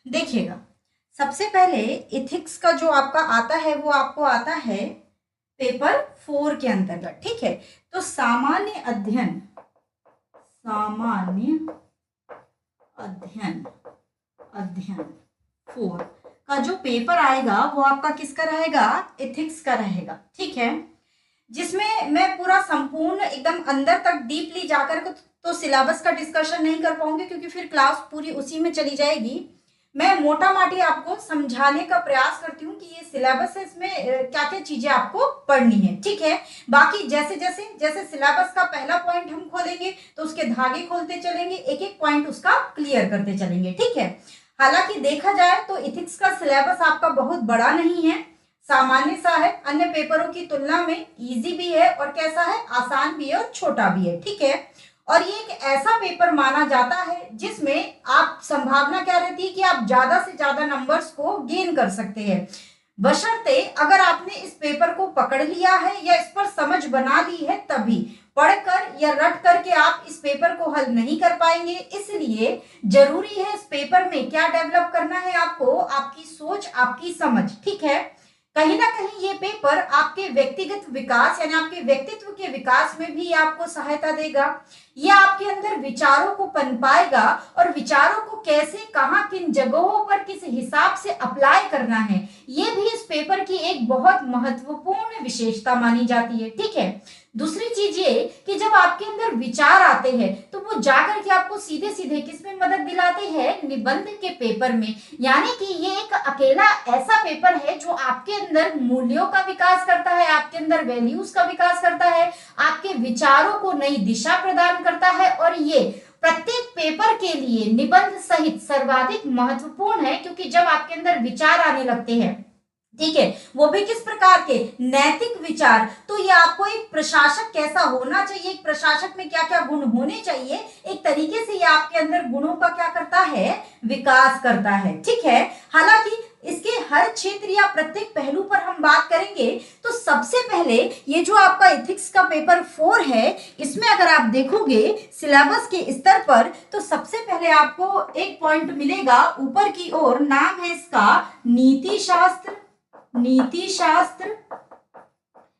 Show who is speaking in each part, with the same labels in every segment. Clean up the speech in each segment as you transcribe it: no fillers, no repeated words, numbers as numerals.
Speaker 1: देखिएगा, सबसे पहले इथिक्स का जो आपका आता है वो आपको आता है पेपर 4 के अंतर्गत। ठीक है, तो सामान्य अध्ययन, सामान्य अध्ययन, अध्ययन 4 का जो पेपर आएगा वो आपका किसका रहेगा? एथिक्स का रहेगा। ठीक है, जिसमें मैं पूरा संपूर्ण एकदम अंदर तक डीपली जाकर के तो सिलेबस का डिस्कशन नहीं कर पाऊंगी, क्योंकि फिर क्लास पूरी उसी में चली जाएगी। मैं मोटा माटी आपको समझाने का प्रयास करती हूँ कि ये सिलेबस है, इसमें क्या क्या चीजें आपको पढ़नी है। ठीक है, बाकी जैसे जैसे जैसे सिलेबस का पहला पॉइंट हम खोलेंगे तो उसके धागे खोलते चलेंगे, एक एक पॉइंट उसका क्लियर करते चलेंगे। ठीक है, हालांकि देखा जाए तो इथिक्स का सिलेबस आपका बहुत बड़ा नहीं है, सामान्य सा है, अन्य पेपरों की तुलना में इजी भी है और कैसा है, आसान भी है और छोटा भी है। ठीक है, और ये एक ऐसा पेपर माना जाता है जिसमें आप संभावना क्या रहती है कि आप ज्यादा से ज्यादा नंबर्स को गेन कर सकते हैं, बशर्ते अगर आपने इस पेपर को पकड़ लिया है या इस पर समझ बना ली है, तभी पढ़कर या रट करके आप इस पेपर को हल नहीं कर पाएंगे। इसलिए जरूरी है इस पेपर में क्या डेवलप करना है आपको, आपकी सोच, आपकी समझ। ठीक है, कहीं ना कहीं ये पेपर आपके व्यक्तिगत विकास यानी आपके व्यक्तित्व के विकास में भी आपको सहायता देगा। ये आपके अंदर विचारों को पनपाएगा और विचारों को कैसे, कहां, किन जगहों पर किस हिसाब से अप्लाई करना है, ये भी इस पेपर की एक बहुत महत्वपूर्ण विशेषता मानी जाती है। ठीक है, दूसरी चीज ये कि जब आपके अंदर विचार आते हैं तो वो जाकर के आपको सीधे सीधे किसमें मदद दिलाते हैं? निबंध के पेपर में। यानी कि ये एक अकेला ऐसा पेपर है जो आपके अंदर मूल्यों का विकास करता है, आपके अंदर वैल्यूज का विकास करता है, आपके विचारों को नई दिशा प्रदान करता है, और ये प्रत्येक पेपर के लिए निबंध सहित सर्वाधिक महत्वपूर्ण है, क्योंकि जब आपके अंदर विचार आने लगते हैं, ठीक है, वो भी किस प्रकार के? नैतिक विचार। तो ये आपको एक प्रशासक कैसा होना चाहिए, एक प्रशासक में क्या क्या गुण होने चाहिए, एक तरीके से ये आपके अंदर गुणों का क्या करता है? विकास करता है। ठीक है, हालांकि इसके हर क्षेत्र या प्रत्येक पहलू पर हम बात करेंगे तो सबसे पहले ये जो आपका एथिक्स का पेपर 4 है, इसमें अगर आप देखोगे सिलेबस के स्तर पर, तो सबसे पहले आपको एक पॉइंट मिलेगा ऊपर की ओर, नाम है इसका नीति शास्त्र, नीति शास्त्र,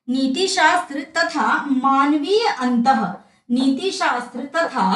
Speaker 1: नीति शास्त्र तथा मानवीय अंतः, नीति शास्त्र तथा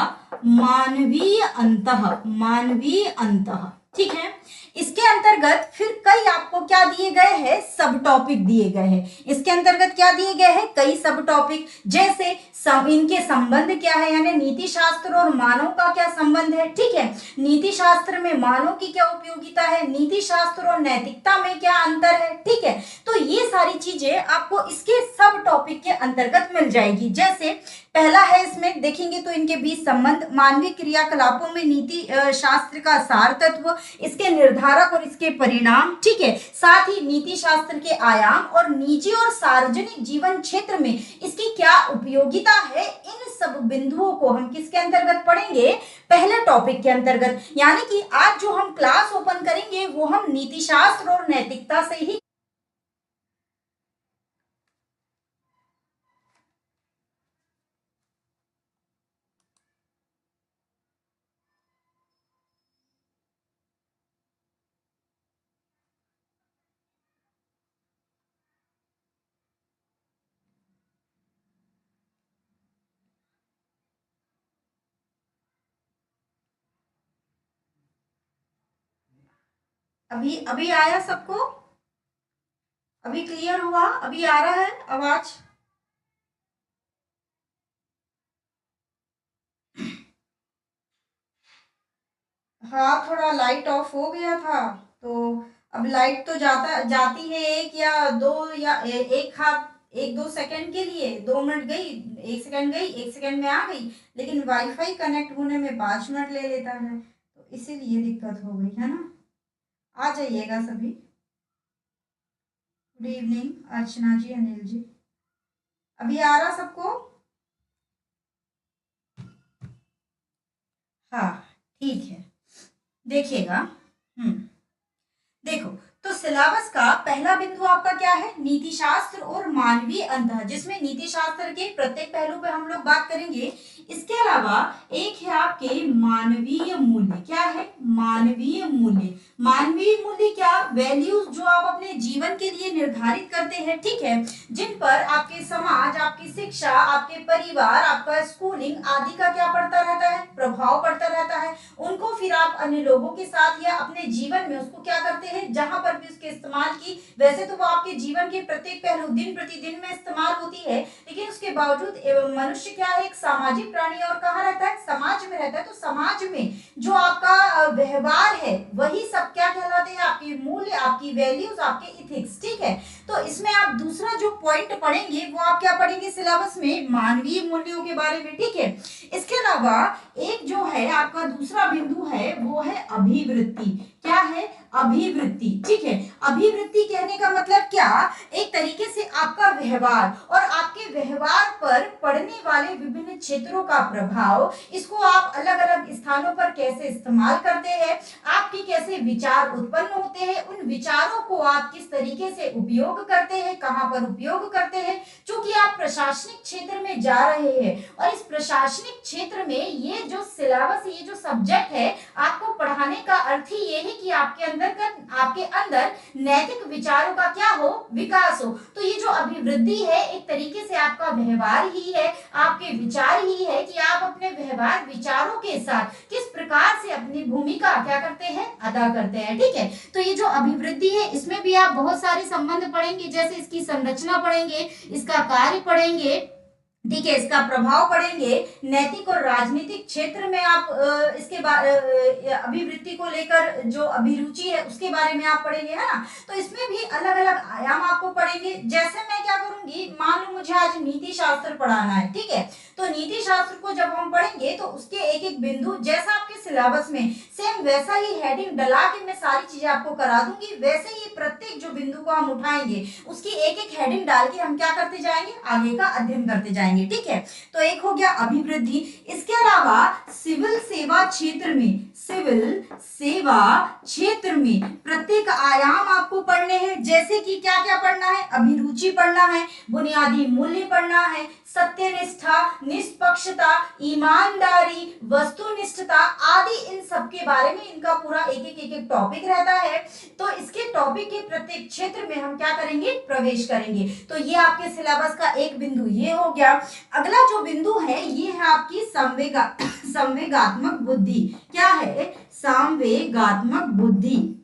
Speaker 1: मानवीय अंतः, मानवीय अंतः। ठीक है, इसके अंतर्गत फिर कई आपको क्या दिए गए हैं? सब टॉपिक दिए गए हैं। इसके अंतर्गत क्या दिए गए हैं? कई सब टॉपिक, जैसे इनके संबंध क्या है, यानी नीति शास्त्र और मानव का क्या संबंध है। ठीक है, नीति शास्त्र में मानव की क्या उपयोगिता है, नीति शास्त्र और नैतिकता में क्या अंतर है। ठीक है, तो ये सारी चीजें आपको इसके सब टॉपिक के अंतर्गत मिल जाएगी। जैसे पहला है, इसमें देखेंगे तो इनके बीच संबंध, मानवीय क्रियाकलापों में नीति शास्त्र का सार तत्व, इसके निर्धारक और इसके परिणाम। ठीक है, साथ ही नीति शास्त्र के आयाम और निजी और सार्वजनिक जीवन क्षेत्र में इसकी क्या उपयोगिता है, इन सब बिंदुओं को हम किसके अंतर्गत पढ़ेंगे? पहले टॉपिक के अंतर्गत। यानी कि आज जो हम क्लास ओपन करेंगे वो हम नीति शास्त्र और नैतिकता से ही। अभी अभी आया सबको? अभी क्लियर हुआ? अभी आ रहा है आवाज? हाँ, थोड़ा लाइट ऑफ हो गया था, तो अब लाइट तो जाती है एक या दो, या एक हाथ, एक दो सेकंड के लिए, 2 मिनट गई, 1 सेकंड गई, 1 सेकंड में आ गई, लेकिन वाईफाई कनेक्ट होने में 5 मिनट ले लेता है, तो इसीलिए दिक्कत हो गई है ना। आ जाइएगा सभी। गुड इवनिंग अर्चना जी, अनिल जी। अभी आ रहा सबको? हाँ, ठीक है। देखिएगा, हम्म, देखो, तो सिलेबस का पहला बिंदु आपका क्या है, नीति शास्त्र और मानवीय अंतः, जिसमें नीति शास्त्र के प्रत्येक पहलू पे हम लोग बात करेंगे। इसके अलावा एक है आपके मानवीय मूल्य, क्या है, मानवीय मूल्य। मानवीय मूल्य क्या, वैल्यूज जो आप अपने जीवन के लिए निर्धारित करते हैं, ठीक है, जिन पर आपके समाज, आपकी शिक्षा, आपके परिवार, आपका स्कूलिंग आदि का क्या पड़ता रहता है, प्रभाव पड़ता रहता है। उनको फिर आप अन्य लोगों के साथ या अपने जीवन में उसको क्या करते हैं, जहां पर भी उसके इस्तेमाल की, वैसे तो वो आपके जीवन के प्रत्येक पहलू दिन प्रतिदिन में इस्तेमाल होती है, लेकिन उसके बावजूद मनुष्य क्या है, एक सामाजिक प्राणी और कहाँ रहता है, समाज में रहता है। तो समाज में जो आपका व्यवहार है वही सब क्या कहलाते हैं, आपके मूल्य, आपकी वैल्यूज, आपके इथिक्स, ठीक है। तो इसमें आप दूसरा जो पॉइंट पढ़ेंगे वो आप क्या पढ़ेंगे सिलेबस में, मानवीय मूल्यों के बारे में, ठीक है। इसके अलावा एक जो है आपका दूसरा बिंदु है वो है अभिवृत्ति, क्या है, अभिवृत्ति, ठीक है। अभिवृत्ति कहने का मतलब क्या, एक तरीके से आपका व्यवहार और आपके व्यवहार पर पड़ने वाले विभिन्न क्षेत्रों का प्रभाव, इसको आप अलग अलग स्थानों पर कैसे इस्तेमाल करते हैं, आपके कैसे विचार उत्पन्न होते हैं, उन विचारों को आप किस तरीके से उपयोग करते हैं, कहां पर उपयोग करते हैं। चूंकि आप प्रशासनिक क्षेत्र में जा रहे हैं और इस प्रशासनिक क्षेत्र में ये जो सिलेबस, ये जो सब्जेक्ट है आपको पढ़ाने का अर्थ ही ये है कि आपके अंदर नैतिक विचारों का क्या हो, विकास हो। तो ये जो अभिवृद्धि है एक तरीके से आपका व्यवहार ही है, आपके विचार ही है कि आप अपने व्यवहार विचारों के साथ किस प्रकार से अपनी भूमिका क्या करते हैं, अदा करते हैं, ठीक है। तो ये जो अभिवृद्धि है इसमें भी आप बहुत सारे संबंध पढ़ेंगे, जैसे इसकी संरचना पढ़ेंगे, इसका कार्य पढ़ेंगे, ठीक है, इसका प्रभाव पढ़ेंगे, नैतिक और राजनीतिक क्षेत्र में आप इसके अभिवृत्ति को लेकर जो अभिरुचि है उसके बारे में आप पढ़ेंगे, है ना। तो इसमें भी अलग अलग आयाम आपको पढ़ेंगे। जैसे मैं क्या करूंगी, मान लो मुझे आज नीति शास्त्र पढ़ाना है, ठीक है, तो नीति शास्त्र को जब हम पढ़ेंगे तो उसके एक एक बिंदु, जैसा आपके सिलेबस में सेम वैसा ही हेडिंग डला के मैं सारी चीजें आपको करा दूंगी, वैसे ही प्रत्येक जो बिंदु को हम उठाएंगे उसकी एक एक हेडिंग डाल के हम क्या करते जाएंगे, आगे का अध्ययन करते जाएंगे, ठीक है। तो एक हो गया अभिवृद्धि। इसके अलावा सिविल सेवा क्षेत्र में, सिविल सेवा क्षेत्र में प्रत्येक आयाम आपको पढ़ने हैं, जैसे कि क्या क्या पढ़ना है, अभिरुचि पढ़ना है, बुनियादी मूल्य पढ़ना है, सत्यनिष्ठा, निष्पक्षता, ईमानदारी, वस्तुनिष्ठता आदि, इन सब के बारे में इनका पूरा एक एक टॉपिक रहता है। तो इसके टॉपिक के प्रत्येक क्षेत्र में हम क्या करेंगे, प्रवेश करेंगे। तो ये आपके सिलेबस का एक बिंदु ये हो गया। अगला जो बिंदु है ये है आपकी संवेगात्मक बुद्धि, क्या है, संवेगात्मक बुद्धि,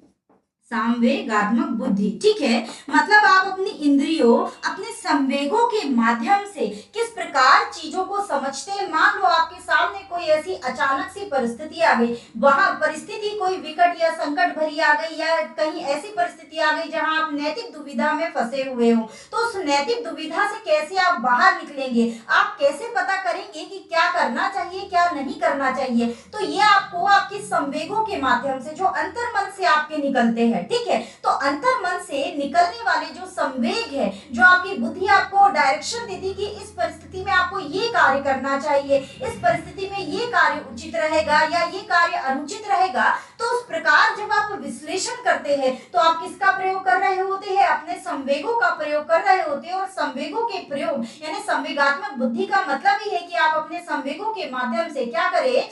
Speaker 1: संवेगात्मक बुद्धि, ठीक है। मतलब आप अपनी इंद्रियों, अपने संवेगों के माध्यम से किस प्रकार चीजों को समझते हैं। मान लो आपके सामने कोई ऐसी अचानक सी परिस्थिति आ गई, वहां परिस्थिति कोई विकट या संकट भरी आ गई, या कहीं ऐसी परिस्थिति आ गई जहां आप नैतिक दुविधा में फंसे हुए हो, तो उस नैतिक दुविधा से कैसे आप बाहर निकलेंगे, आप कैसे पता करेंगे कि क्या करना चाहिए, क्या नहीं करना चाहिए। तो ये आपको आपके संवेगों के माध्यम से, जो अंतर्मन से आपके निकलते हैं, ठीक है। तो अंतर्मन से निकलने वाले जो संवेग है, जो आपकी बुद्धि आपको डायरेक्शन देती कि इस परिस्थिति में आपको ये कार्य करना चाहिए, इस परिस्थिति में ये कार्य उचित रहेगा या ये कार्य अनुचित रहेगा। तो उस प्रकार जब आप विश्लेषण करते हैं तो आप किसका प्रयोग कर रहे होते हैं, अपने संवेगों का प्रयोग कर रहे होते हैं। और संवेगों के प्रयोग यानी संवेगात्मक बुद्धि का मतलब ही है कि आप अपने संवेगों के माध्यम से क्या करें,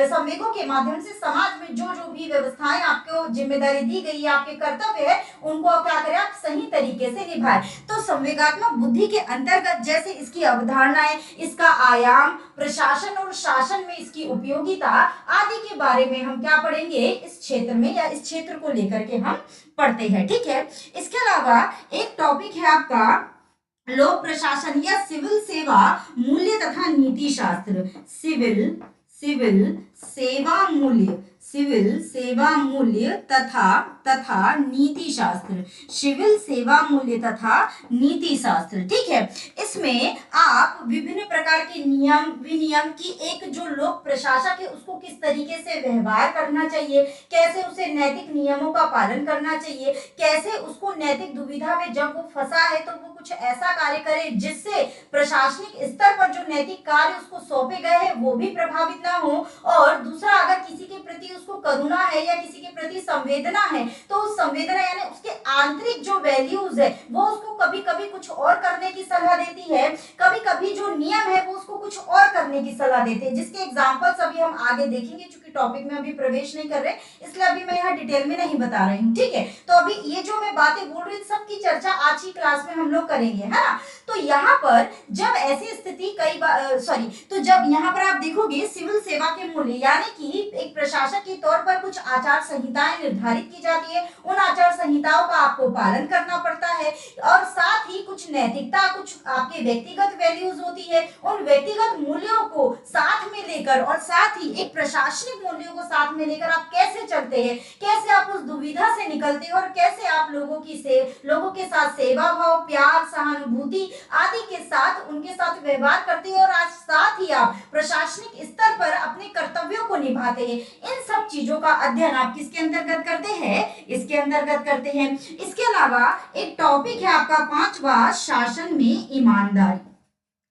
Speaker 1: संवेगों के माध्यम से समाज में जो जो भी व्यवस्थाएं आपको जिम्मेदारी दी गई है, आपके कर्तव्य है, उनको क्या करें, आप सही तरीके से निभाएं। तो संवेगात्मक बुद्धि के अंतर्गत जैसे इसकी अवधारणाएं, इसका आयाम, प्रशासन और शासन में इसकी उपयोगिता आदि के बारे में हम क्या पढ़ेंगे इस क्षेत्र में, या इस क्षेत्र को लेकर के हम पढ़ते हैं, ठीक है। इसके अलावा एक टॉपिक है आपका लोक प्रशासन या सिविल सेवा मूल्य तथा नीति शास्त्र, सिविल सेवा मूल्य, सिविल सेवा मूल्य तथा नीति शास्त्र, सिविल सेवा मूल्य तथा नीति शास्त्र, ठीक है। इसमें आप विभिन्न प्रकार के नियम विनियम की एक जो लोक प्रशासक है उसको किस तरीके से व्यवहार करना चाहिए, कैसे उसे नैतिक नियमों का पालन करना चाहिए, कैसे उसको नैतिक दुविधा में जब वो फंसा है तो वो कुछ ऐसा कार्य करे जिससे प्रशासनिक स्तर पर जो नैतिक कार्य उसको सौंपे गए हैं वो भी प्रभावित ना हो, और दूसरा अगर किसी के प्रति उसको करुणा है या किसी के प्रति संवेदना है, तो उस संवेदना यानी उसके आंतरिक जो वैल्यूज है वो उसको कभी कभी कुछ और करने की सलाह देती है, कभी कभी जो नियम है वो उसको कुछ और करने की सलाह देते हैं, जिसके एग्जाम्पल्स अभी हम आगे देखेंगे। चूंकि टॉपिक में अभी प्रवेश नहीं कर रहे इसलिए अभी मैं यहाँ डिटेल में नहीं बता रही हूँ, ठीक है। तो अभी ये जो मैं बातें बोल रही हूँ सबकी चर्चा आज की क्लास में हम लोग करेंगे, है ना। तो यहाँ पर जब ऐसी स्थिति कई बार तो जब यहाँ पर आप देखोगे सिविल सेवा के मूल्य यानी कि एक प्रशासक के तौर पर कुछ आचार संहिताएं निर्धारित की जाती है, उन आचार संहिताओं का आपको पालन करना पड़ता है और साथ ही कुछ नैतिकता, कुछ आपके व्यक्तिगत वैल्यूज होती है, उन व्यक्तिगत मूल्यों को साथ में लेकर और साथ ही एक प्रशासनिक मूल्यों को साथ में लेकर आप कैसे चलते हैं, कैसे आप उस दुविधा से निकलते हैं और कैसे आप लोगों के साथ सेवा भाव, प्यार, सहानुभूति आदि के साथ उनके साथ व्यवहार करते हैं और आज साथ ही आप प्रशासनिक स्तर पर अपने कर्तव्यों को निभाते हैं। इन सब चीजों का अध्ययन आप किसके अंतर्गत करते हैं, इसके अंतर्गत करते हैं। इसके अलावा एक टॉपिक है आपका 5वां, शासन में ईमानदारी।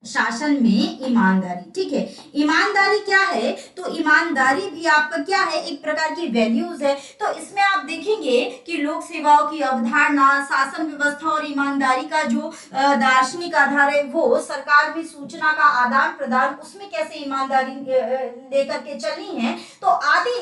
Speaker 1: शासन में ईमानदारी, ठीक है। ईमानदारी क्या है, तो ईमानदारी भी आपका क्या है, एक प्रकार की वैल्यूज है। तो इसमें आप देखेंगे कि लोक सेवाओं की अवधारणा, शासन व्यवस्था और ईमानदारी का जो दार्शनिक आधार है वो सरकार में सूचना का आदान प्रदान, उसमें कैसे ईमानदारी लेकर के चलनी है, तो आदि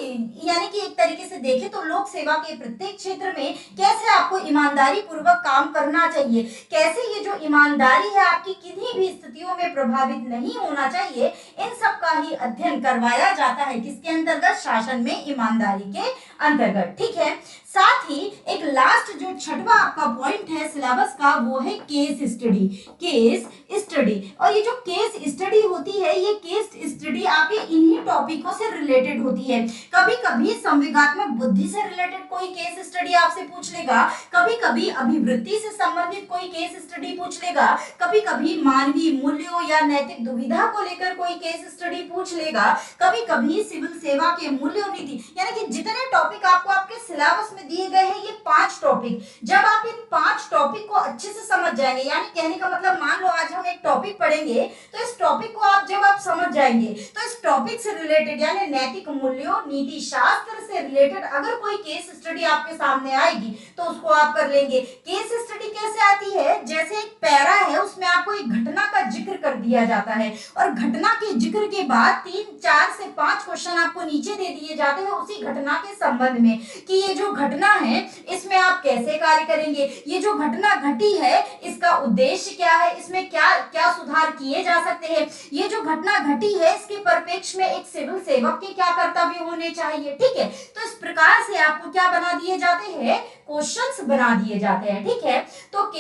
Speaker 1: यानी कि एक तरीके से देखें तो लोक सेवा के प्रत्येक क्षेत्र में कैसे आपको ईमानदारी पूर्वक काम करना चाहिए, कैसे ये जो ईमानदारी है आपकी किन्हीं भी स्थितियों में प्रभावित नहीं होना चाहिए, इन सब का ही अध्ययन करवाया जाता है किसके अंतर्गत, शासन में ईमानदारी के अंतर्गत, ठीक है। साथ ही एक लास्ट जो 6वां आपका पॉइंट है सिलेबस का वो है केस स्टडी। केस स्टडी, और ये जो केस स्टडी होती है ये केस स्टडी आपके इन्हीं टॉपिकों से रिलेटेड होती है। कभी कभी संवेगात्मक बुद्धि से रिलेटेड कोई केस स्टडी आपसे पूछ लेगा, कभी कभी अभिवृत्ति से संबंधित कोई केस स्टडी पूछ लेगा, कभी कभी मानवीय मूल्यों या नैतिक दुविधा को लेकर कोई केस स्टडी पूछ लेगा, कभी कभी सिविल सेवा के मूल्यों नीति, यानी कि जितने टॉपिक आपको आपके सिलेबस में दिए गए हैं ये 5 टॉपिक, जब आप इन 5 टॉपिक को अच्छे से समझ जाएंगे, यानी कहने का मतलब मान लो आज हम एक टॉपिक पढ़ेंगे तो इस टॉपिक को आप जब आप समझ जाएंगे तो इस टॉपिक से रिलेटेड यानी नैतिक मूल्यों, नीति शास्त्र से रिलेटेड अगर कोई केस स्टडी आपके सामने आएगी तो उसको आप कर लेंगे। केस स्टडी कैसे आती है, जैसे एक पैरा है उसमें आपको एक घटना का जिक्र कर दिया जाता है और घटना के जिक्र के बाद 3, 4 से 5 क्वेश्चन आपको नीचे दे दिए जाते हैं उसी घटना के संबंध में कि ये जो घटना है इसमें आप कैसे कार्य करेंगे, ये जो घटना घटी है इसका उद्देश्य क्या है, इसमें क्या क्या सुधार किए जा सकते हैं, ये जो घटना घटी है इसके परिप्रेक्ष्य में एक सिविल सेवक के क्या कर्तव्य होने चाहिए, ठीक है। तो इस प्रकार से आपको क्या बना दिए जाते हैं, क्वेश्चंस बना दिए जाते हैं, ठीक है। तो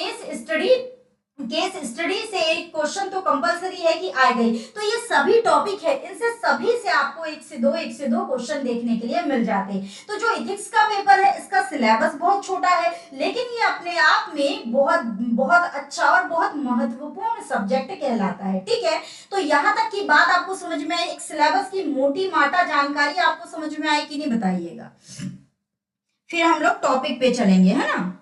Speaker 1: केस स्टडी से एक क्वेश्चन तो कंपलसरी है कि आ गई, तो ये सभी टॉपिक है, इनसे सभी से आपको एक से दो क्वेश्चन देखने के लिए मिल जाते हैं। तो जो इथिक्स का पेपर है इसका सिलेबस बहुत छोटा है लेकिन ये अपने आप में बहुत बहुत अच्छा और बहुत महत्वपूर्ण सब्जेक्ट कहलाता है, ठीक है। तो यहाँ तक की बात आपको समझ में आई, एक सिलेबस की मोटी माटा जानकारी आपको समझ में आई कि नहीं बताइएगा। फिर हम लोग टॉपिक पे चलेंगे, है ना।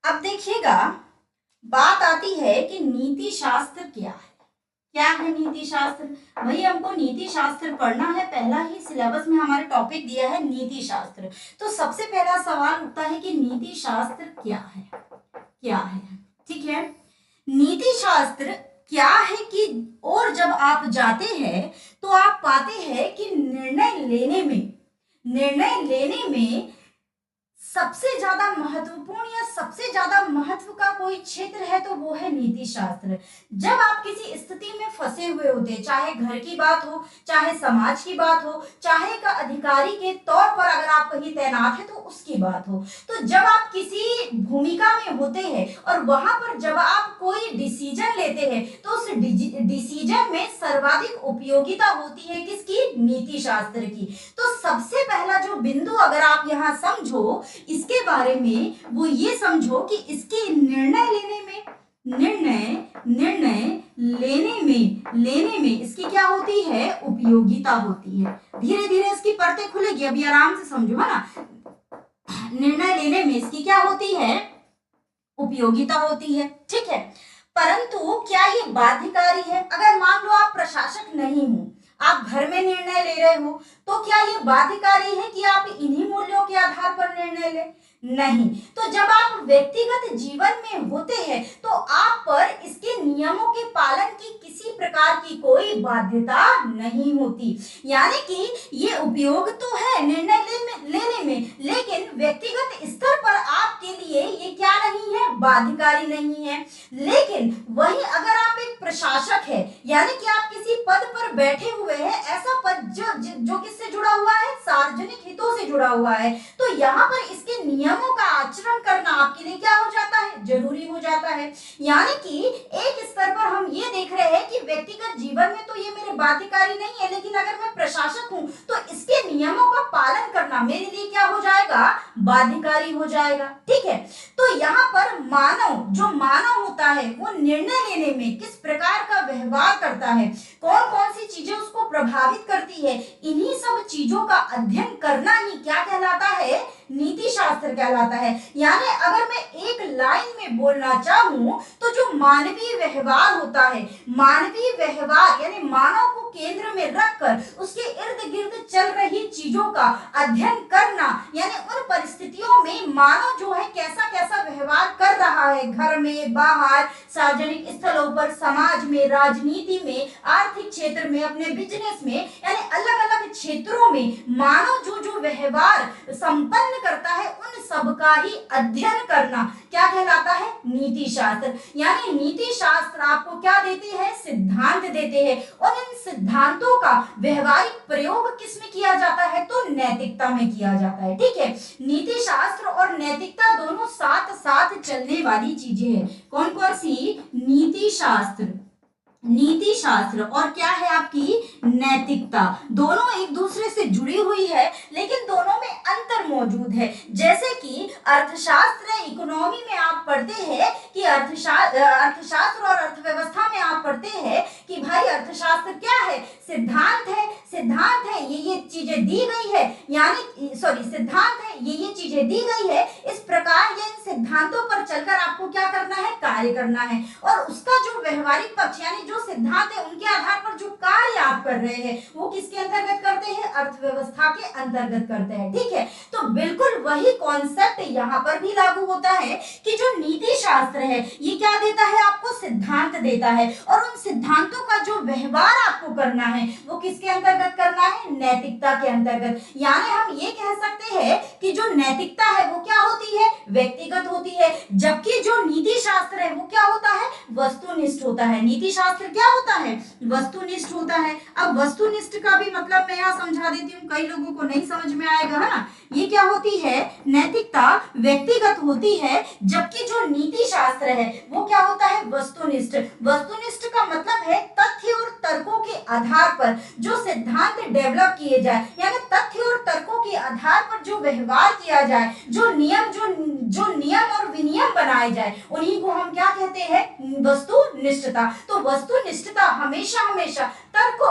Speaker 1: अब देखिएगा बात आती है कि नीति शास्त्र क्या है। क्या है नीति शास्त्र, भाई हमको नीति शास्त्र पढ़ना है, पहला ही सिलेबस में हमारे टॉपिक दिया है नीति शास्त्र। तो सबसे पहला सवाल उठता है कि नीति शास्त्र क्या है, क्या है, ठीक है। नीति शास्त्र क्या है कि और जब आप जाते हैं तो आप पाते हैं कि निर्णय लेने में सबसे ज्यादा महत्वपूर्ण या सबसे ज्यादा महत्व का कोई क्षेत्र है तो वो है नीति शास्त्र। जब आप किसी स्थिति में फंसे हुए होते हैं, चाहे घर की बात हो, चाहे समाज की बात हो, चाहे एक अधिकारी के तौर पर अगर आप कहीं तैनात है तो उसकी बात हो, तो जब आप किसी भूमिका में होते हैं और वहां पर जब आप कोई डिसीजन लेते हैं तो उस डिसीजन में सर्वाधिक उपयोगिता होती है किसकी? नीति शास्त्र की। तो सबसे पहला जो बिंदु अगर आप यहाँ समझो इसके बारे में, वो ये समझो कि इसके निर्णय लेने में इसकी क्या होती है? उपयोगिता होती है। धीरे धीरे इसकी परतें खुलेगी, अभी आराम से समझो, है ना। निर्णय लेने में इसकी क्या होती है? उपयोगिता होती है, ठीक है। परंतु क्या ये बाध्यकारी है? अगर मान लो आप प्रशासक नहीं हो, आप घर में निर्णय ले रहे हो, तो क्या ये बाध्यकारी है कि आप इन्हीं मूल्यों के आधार पर निर्णय ले? नहीं। तो जब आप व्यक्तिगत जीवन में होते हैं तो आप पर इसके नियमों के पालन की किसी प्रकार की कोई बाध्यता नहीं होती। यानी कि ये उपयोग तो है निर्णय लेने में, लेकिन व्यक्तिगत स्तर पर आपके लिए ये क्या नहीं है? बाध्यकारी नहीं है। लेकिन वही अगर आप एक प्रशासक है, यानी कि आप किसी पद पर बैठे हुए हैं, ऐसा पद जो किससे जुड़ा हुआ है? सार्वजनिक हितों से जुड़ा हुआ है, तो यहाँ पर इसके नियमों का आचरण करना आपके लिए क्या हो जाता है? जरूरी हो जाता है। यानी कि एक स्तर पर हम ये देख रहे हैं कि व्यक्तिगत जीवन में तो ये मेरे बाध्यकारी नहीं है, लेकिन अगर मैं प्रशासक हूं तो इसके नियमों का पालन करना मेरे लिए क्या हो जाएगा? बाध्यकारी हो जाएगा, ठीक है। तो यहाँ पर मानव होता है वो निर्णय लेने में किस प्रकार का व्यवहार करता है, कौन कौन सी चीजें उसको प्रभावित करती है, इन्हीं सब चीजों का अध्ययन करना ही क्या कहलाता है? नीति शास्त्र कहलाता है। यानी अगर मैं एक लाइन में बोलना चाहूं तो जो मानवीय व्यवहार होता है, मानवीय व्यवहार यानी मानव को केंद्र में रखकर उसके इर्द गिर्द चल रही चीजों का अध्ययन करना, यानी उन परिस्थितियों में मानव जो है कैसा कैसा व्यवहार कर रहा है, घर में, बाहर, सार्वजनिक स्थलों पर, समाज में, राजनीति में, आर्थिक क्षेत्र में, अपने बिजनेस में, यानी अलग अलग क्षेत्रों में मानव जो व्यवहार संपन्न करता है उन सब का ही अध्ययन करना क्या कहलाता है? नीति शास्त्र। यानी नीति शास्त्र आपको क्या देते हैं? सिद्धांत देते हैं, और इन सिद्धांतों का व्यवहारिक प्रयोग किस में किया जाता है? तो नैतिकता में किया जाता है, ठीक है। नीति शास्त्र और नैतिकता दोनों साथ साथ चलने वाली चीजें हैं। कौन कौन सी? नीति शास्त्र और क्या है आपकी? नैतिकता। दोनों एक दूसरे से जुड़ी हुई है, लेकिन दोनों में अंतर मौजूद है। जैसे कि अर्थशास्त्र, इकोनॉमी में आप पढ़ते हैं कि अर्थशास्त्र और अर्थव्यवस्था में आप पढ़ते हैं कि भाई अर्थशास्त्र क्या है? सिद्धांत है ये चीजें दी गई है, यानी सिद्धांत है ये चीजें दी गई है, इस प्रकार ये इन सिद्धांतों पर चलकर आपको क्या करना है? कार्य करना है। और उसका जो व्यवहारिक पक्ष यानी जो सिद्धांत है उनके आधार पर जो कार्य आप कर रहे हैं वो किसके अंतर्गत करते हैं? अर्थव्यवस्था के अंतर्गत करते हैं, ठीक है। तो बिल्कुल वही कॉन्सेप्ट यहाँ पर भी लागू होता है कि जो नीति शास्त्र है ये क्या देता है? आपको सिद्धांत देता है, और उन सिद्धांतों का जो व्यवहार आपको करना है वो किसके अंतर्गत करना है? नैतिकता के अंतर्गत। यानी हम ये कह सकते हैं कि जो नैतिकता है वो क्या होती है? व्यक्तिगत होती है, जबकि जो नीति शास्त्र है वो क्या होता है? वस्तुनिष्ठ होता है। नीति शास्त्र क्या होता है? वस्तुनिष्ठ होता है। अब वस्तुनिष्ठ का भी मतलब मैं यहाँ समझा देती हूँ, कई लोगों को नहीं समझ में आएगा, है ना। ये क्या होती है? नैतिकता व्यक्तिगत होती है, जबकि जो नीति शास्त्र है वो क्या होता है? वस्तुनिष्ठ। वस्तुनिष्ठ का मतलब है तथ्य और तर्कों के आधार पर जो सिद्धांत डेवलप किए जाए, यानी तथ्य और तर्कों के आधार पर जो व्यवहार किया जाए, जो नियम और विनियम बनाए जाए, उन्हीं को हम क्या कहते हैं? वस्तुनिष्ठता। तो वस्तुनिष्ठता हमेशा तर्क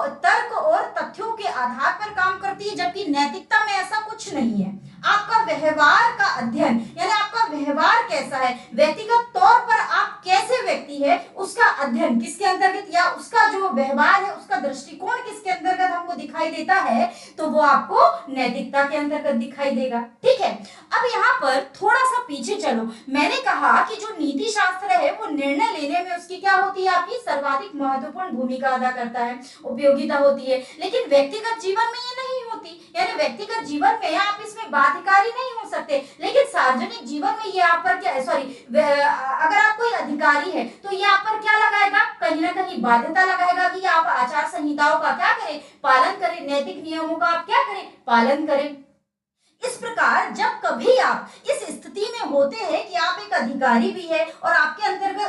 Speaker 1: और तथ्यों के आधार पर काम करती है, जबकि नैतिकता में ऐसा कुछ नहीं है। आपका व्यवहार का अध्ययन यानी आपका व्यवहार कैसा है, व्यक्तिगत तौर पर आप कैसे व्यक्ति है, उसका अध्ययन किसके अंतर्गत, या उसका जो व्यवहार है उसका दृष्टिकोण किसके अंतर्गत हमको दिखाई देता है? तो वो आपको नैतिकता के अंतर्गत दिखाई देगा, ठीक है। अब यहाँ पर थोड़ा सा पीछे चलो, मैंने कहा कि जो नीति शास्त्र है वो निर्णय लेने में उसकी क्या होती है? आपकी सर्वाधिक महत्वपूर्ण भूमिका अदा करता है, उपयोगिता होती है, लेकिन व्यक्तिगत जीवन में ये नहीं होती होती, यानी व्यक्तिगत जीवन में आप इसमें बाध्यकारी नहीं हो सकते, लेकिन सार्वजनिक जीवन में ये आप पर क्या, सॉरी, अगर आप कोई अधिकारी है तो ये आप पर क्या लगाएगा, कहीं ना कहीं बाध्यता लगाएगा कि आप आचार संहिताओं का क्या करें, पालन करें, नैतिक नियमों का आप क्या करें, पालन करें। इस प्रकार जब कभी आप इस स्थिति में होते हैं कि आप एक अधिकारी भी है और आपके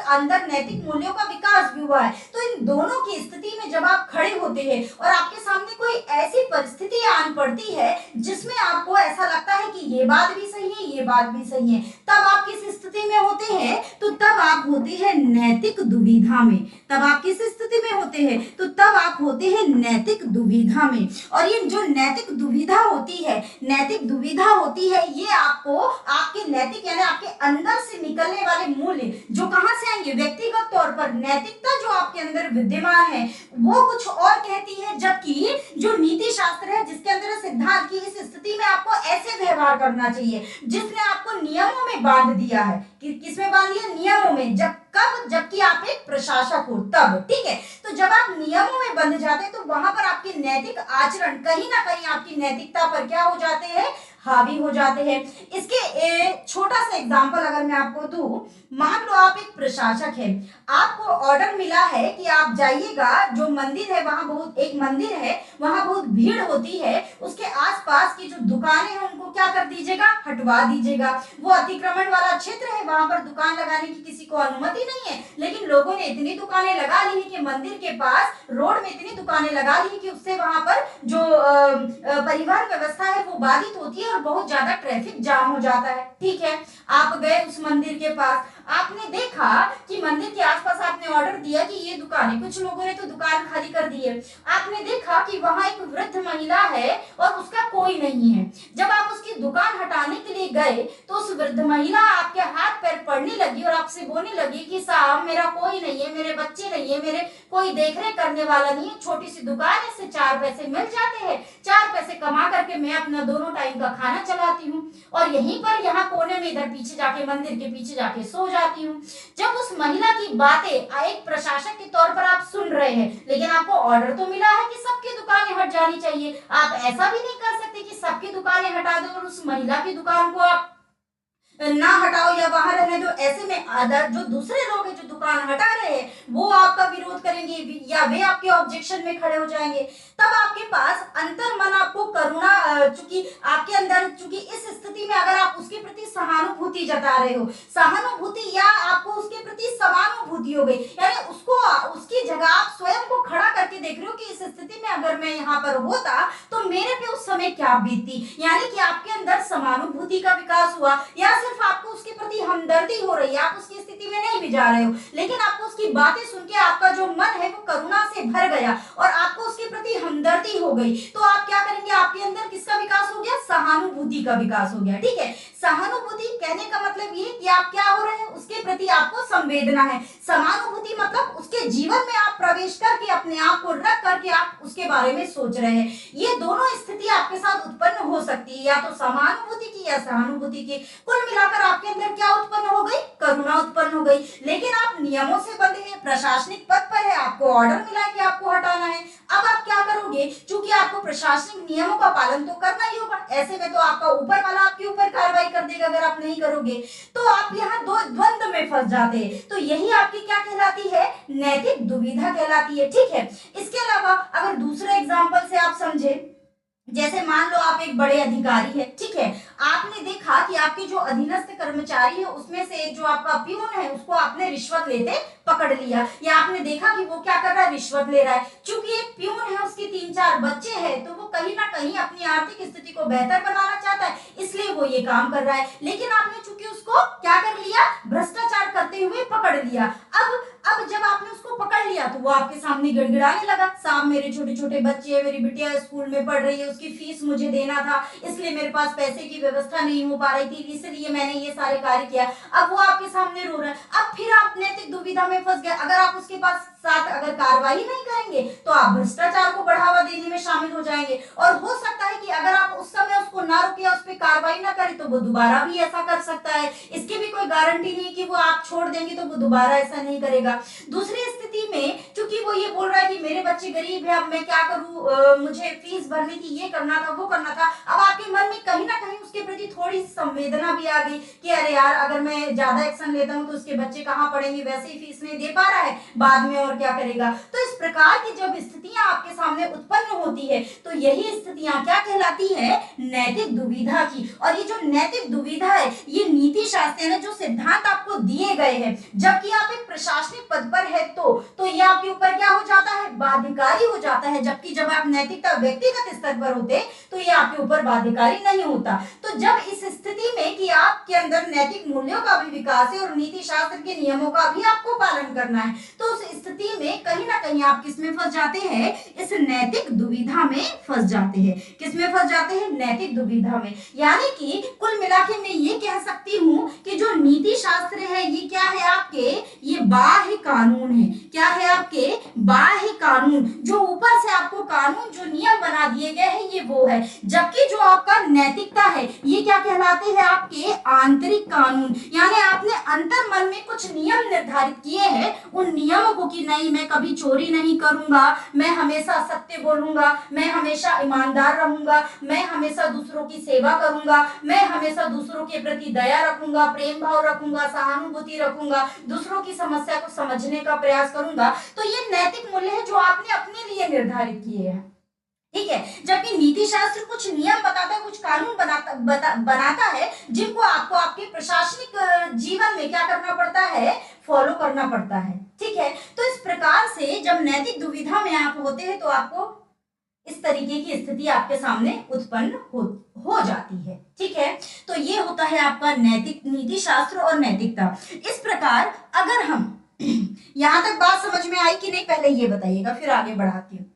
Speaker 1: अंदर नैतिक मूल्यों का विकास भी हुआ है, तो इन दोनों की स्थिति में जब आप खड़े होते हैं और आपके सामने कोई ऐसी परिस्थिति आन पड़ती है जिसमें आपको ऐसा लगता है कि ये बात भी सही है, ये बात भी सही है, तब आप किस स्थिति में होते हैं, तो तब आप होते हैं नैतिक दुविधा में। तब आप किस स्थिति में होते हैं, तो तब आप होते हैं नैतिक दुविधा में। और ये जो नैतिक दुविधा होती है, नैतिक दुविधा होती है, ये आपको आपके नैतिक यानी आपके अंदर से निकलने वाले मूल्य जो कहां से आएंगे, व्यक्तिगत तौर पर नैतिकता जो आपके अंदर विद्यमान है वो कुछ और कहती है, जबकि जो नीति शास्त्र है जिसके अंदर सिद्धांत की इस स्थिति में आपको ऐसे व्यवहार करना चाहिए जिसने आपको नियमों में बांध दिया है। किसमें बांध दिया, नियमों में। जब कब, जबकि आप एक प्रशासक हो तब, ठीक है। तो जब आप नियमों में बंध जाते हैं तो वहां पर आपके नैतिक आचरण कहीं ना कहीं आपकी नैतिकता पर क्या हो जाते हैं, हावी हो जाते हैं। इसके छोटा सा एग्जांपल अगर मैं आपको दूं, मान लो आप एक प्रशासक है, आपको ऑर्डर मिला है कि आप जाइएगा, जो मंदिर है वहां बहुत, एक मंदिर है वहां बहुत भीड़ होती है, उसके आसपास की जो दुकानें हैं उनको क्या कर दीजिएगा, हटवा दीजिएगा। वो अतिक्रमण वाला क्षेत्र है, वहां पर दुकान लगाने की किसी को अनुमति नहीं है, लेकिन लोगों ने इतनी दुकानें लगा ली है कि मंदिर के पास रोड में इतनी दुकानें लगा ली है कि उससे वहां पर जो परिवहन व्यवस्था है वो बाधित होती है और बहुत ज्यादा ट्रैफिक जाम हो जाता है। ठीक है, आप गए उस मंदिर के पास, आपने देखा कि मंदिर के आसपास आपने ऑर्डर दिया कि ये दुकानें, कुछ लोगों ने तो दुकान खाली कर दी है, आपने देखा कि वहां एक वृद्ध महिला है और उसका कोई नहीं है। जब आप उसकी दुकान हटाने के लिए गए तो उस वृद्ध महिला आपके हाथ पैर पड़ने लगी और आपसे बोलने लगी कि साहब मेरा कोई नहीं है, मेरे बच्चे नहीं है, मेरे कोई देखरेख करने वाला नहीं है, छोटी सी दुकान है, इससे 4 पैसे मिल जाते हैं, 4 पैसे कमा करके मैं अपना दोनों टाइम का खाना चलाती हूँ और यहीं पर यहाँ कोने में इधर पीछे जाके, मंदिर के पीछे जाके सो जाती हूँ। जब उस महिला की बातें एक प्रशासक के तौर पर आप सुन रहे हैं, लेकिन आपको ऑर्डर तो मिला है कि सबकी दुकानें हट जानी चाहिए, आप ऐसा भी नहीं कर सकते कि सबकी दुकानें हटा दो और उस महिला की दुकान को आप ना हटाओ या वहां रहने दो। ऐसे में अदर जो दूसरे लोग हैं जो दुकान हटा रहे हैं वो आपका विरोध करेंगे या वे आपके ऑब्जेक्शन में खड़े हो जाएंगे। तब आपके पास अंतर मन आपको करुणा, चूंकि आपके अंदर, चूंकि इस स्थिति में अगर आप उसके प्रति सहानुभूति जता रहे हो, सहानुभूति या आपको उसके प्रति समानुभूति हो गई, यानी उसको, उसकी जगह आप स्वयं को खड़ा करके देख रहे हो कि इस स्थिति में अगर मैं यहाँ पर होता तो मेरे पे उस समय क्या बीतती, यानी कि आपके अंदर समानुभूति का विकास हुआ। या सिर्फ आपको उसके प्रति हमदर्दी हो रही है, आप उसकी स्थिति में नहीं भी जा रहे हो, लेकिन आपको उसकी बातें सुन के आपका जो मन है वो करुणा से भर गया और आपको उसके प्रति हमदर्दी हो गई, तो आप क्या करेंगे, आपके अंदर किसका विकास हो गया, सहानुभूति का विकास हो गया। ठीक है, सहानुभूति कहने का मतलब ये कि आप क्या हो रहे हैं, उसके प्रति आपको संवेदना है। समानुभूति मतलब उसके जीवन में आप प्रवेश करके अपने आप को रख करके आप उसके बारे में सोच रहे हैं। ये दोनों स्थिति आपके साथ उत्पन्न हो सकती है, या तो समानुभूति की या सहानुभूति की। कुल मिलाकर आपके अंदर क्या उत्पन्न हो गई, करुणा उत्पन्न हो गई। लेकिन आप नियमों से बंधे हैं, प्रशासनिक पद पर है, आपको ऑर्डर मिला है कि आपको हटाना है। अब आप क्या करोगे, चूंकि आपको प्रशासनिक नियमों का पालन तो करना ही होगा, ऐसे में तो आपका ऊपर वाला आपके ऊपर कार्रवाई कर देगा अगर आप नहीं करोगे, तो आप यहाँ दो द्वंद्व में फंस जाते हैं। तो यही आपकी क्या कहलाती है, नैतिक दुविधा कहलाती है। ठीक है, इसके अलावा अगर दूसरे एग्जाम्पल से आप समझे, जैसे मान लो आप एक बड़े अधिकारी है, ठीक है, आपने देखा कि आपके जो अधीनस्थ कर्मचारी है उसमें से एक जो आपका प्यून है उसको आपने रिश्वत लेते पकड़ लिया, या आपने देखा कि वो क्या कर रहा है, रिश्वत ले रहा है। चूंकि एक प्यून है, उसके 3-4 बच्चे हैं, तो वो कहीं ना कहीं अपनी आर्थिक स्थिति को बेहतर बनाना चाहता है, इसलिए वो ये काम कर रहा है। लेकिन आपने चूंकि उसको क्या कर लिया, भ्रष्टाचार करते हुए पकड़ लिया। अब जब आपने उसको पकड़ लिया तो वो आपके सामने गिड़गिड़ाने लगा, साहब मेरे छोटे छोटे बच्चे हैं, मेरी बिटिया स्कूल में पढ़ रही है, उसकी फीस मुझे देना था, इसलिए मेरे पास पैसे की व्यवस्था नहीं हो पा रही थी, इसलिए मैंने ये सारे कार्य किया। अब वो आपके सामने रो रहा है, अब फिर आप नैतिक दुविधा में फंस गए। अगर आप उसके पास साथ अगर कार्रवाई नहीं करेंगे तो आप भ्रष्टाचार को बढ़ावा देने में शामिल हो जाएंगे, और हो सकता है कि अगर आप उस समय उसको ना रोके, उस पर कार्रवाई ना करें, तो वो दोबारा भी ऐसा कर सकता है। इसकी भी कोई गारंटी नहीं कि वो आप छोड़ देंगे तो वो दोबारा ऐसा नहीं करेगा। दूसरी स्थिति में क्योंकि वो ये बोल रहा है कि मेरे बच्चे गरीब है, अब मैं क्या करूं, मुझे फीस भरनी थी, ये करना था, वो करना था। अब आपके मन में कहीं ना कहीं उसके प्रति थोड़ी संवेदना भी आ गई कि अरे यार, अगर मैं ज्यादा एक्शन लेता हूँ तो उसके बच्चे कहाँ पढ़ेंगे, वैसे ही फीस नहीं दे पा रहा है, बाद में और क्या करेगा। तो इस प्रकार की जब स्थितियां आपके सामने उत्पन्न होती है तो यही स्थितियां क्या कहलाती है, नैतिक दुविधा की। और ये जो नैतिक दुविधा है, ये नीति शास्त्र में जो सिद्धांत आपको दिए गए हैं, जबकि आप एक प्रशासनिक पद पर है तो ये आपके ऊपर क्या हो जाता है, बाध्यकारी हो जाता है। जबकि जब आप नैतिकता व्यक्तिगत स्तर पर होते तो ये आपके ऊपर बाध्यकारी नहीं होता। तो जब इस स्थिति में कि आपके अंदर नैतिक मूल्यों का भी विकास है और नीति शास्त्र के नियमों का भी आपको पालन करना है, तो उस स्थिति में कहीं ना कहीं आप किसमें फंस जाते हैं, इस नैतिक दुविधा में फंस जाते हैं। किसमें फंस जाते हैं, नैतिक दुविधा में। यानी कि कुल मिला के मैं ये कह सकती हूँ कि जो नीति शास्त्र है ये क्या है आपके, ये बाह्य कानून है। क्या है आपके, बाह्य कानून, जो ऊपर से आपको कानून जो नियम बना दिए गए हैं ये वो है। जबकि जो आपका नैतिकता है ये क्या कहलाते हैं, आपके आंतरिक कानून। यानी आपने अंतर मन में कुछ नियम निर्धारित किए हैं, उन नियमों को कि नहीं मैं कभी चोरी नहीं करूंगा, मैं हमेशा सत्य बोलूंगा, मैं हमेशा ईमानदार रहूंगा, मैं हमेशा दूसरों की सेवा करूंगा, मैं हमेशा दूसरों के प्रति दया रखूंगा, प्रेम भाव रखूंगा, सहानुभूति रखूंगा, दूसरों की समस्या को समझने का प्रयास करूंगा। तो ये नैतिक मूल्य है जो आपने अपने लिए निर्धारित किए हैं, ठीक है। जबकि नीति शास्त्र कुछ नियम बताता है, कुछ कानून बनाता है, जिनको आपको आपके प्रशासनिक जीवन में क्या करना पड़ता है, फॉलो करना पड़ता है, ठीक है। तो इस प्रकार से जब नैतिक दुविधा में आप होते हैं तो आपको इस तरीके की स्थिति आपके सामने उत्पन्न हो जाती है, ठीक है। तो ये होता है आपका नैतिक, नीति शास्त्र और नैतिकता। इस प्रकार अगर हम यहां तक बात समझ में आई कि नहीं, पहले ये बताइएगा फिर आगे बढ़ाती हूँ।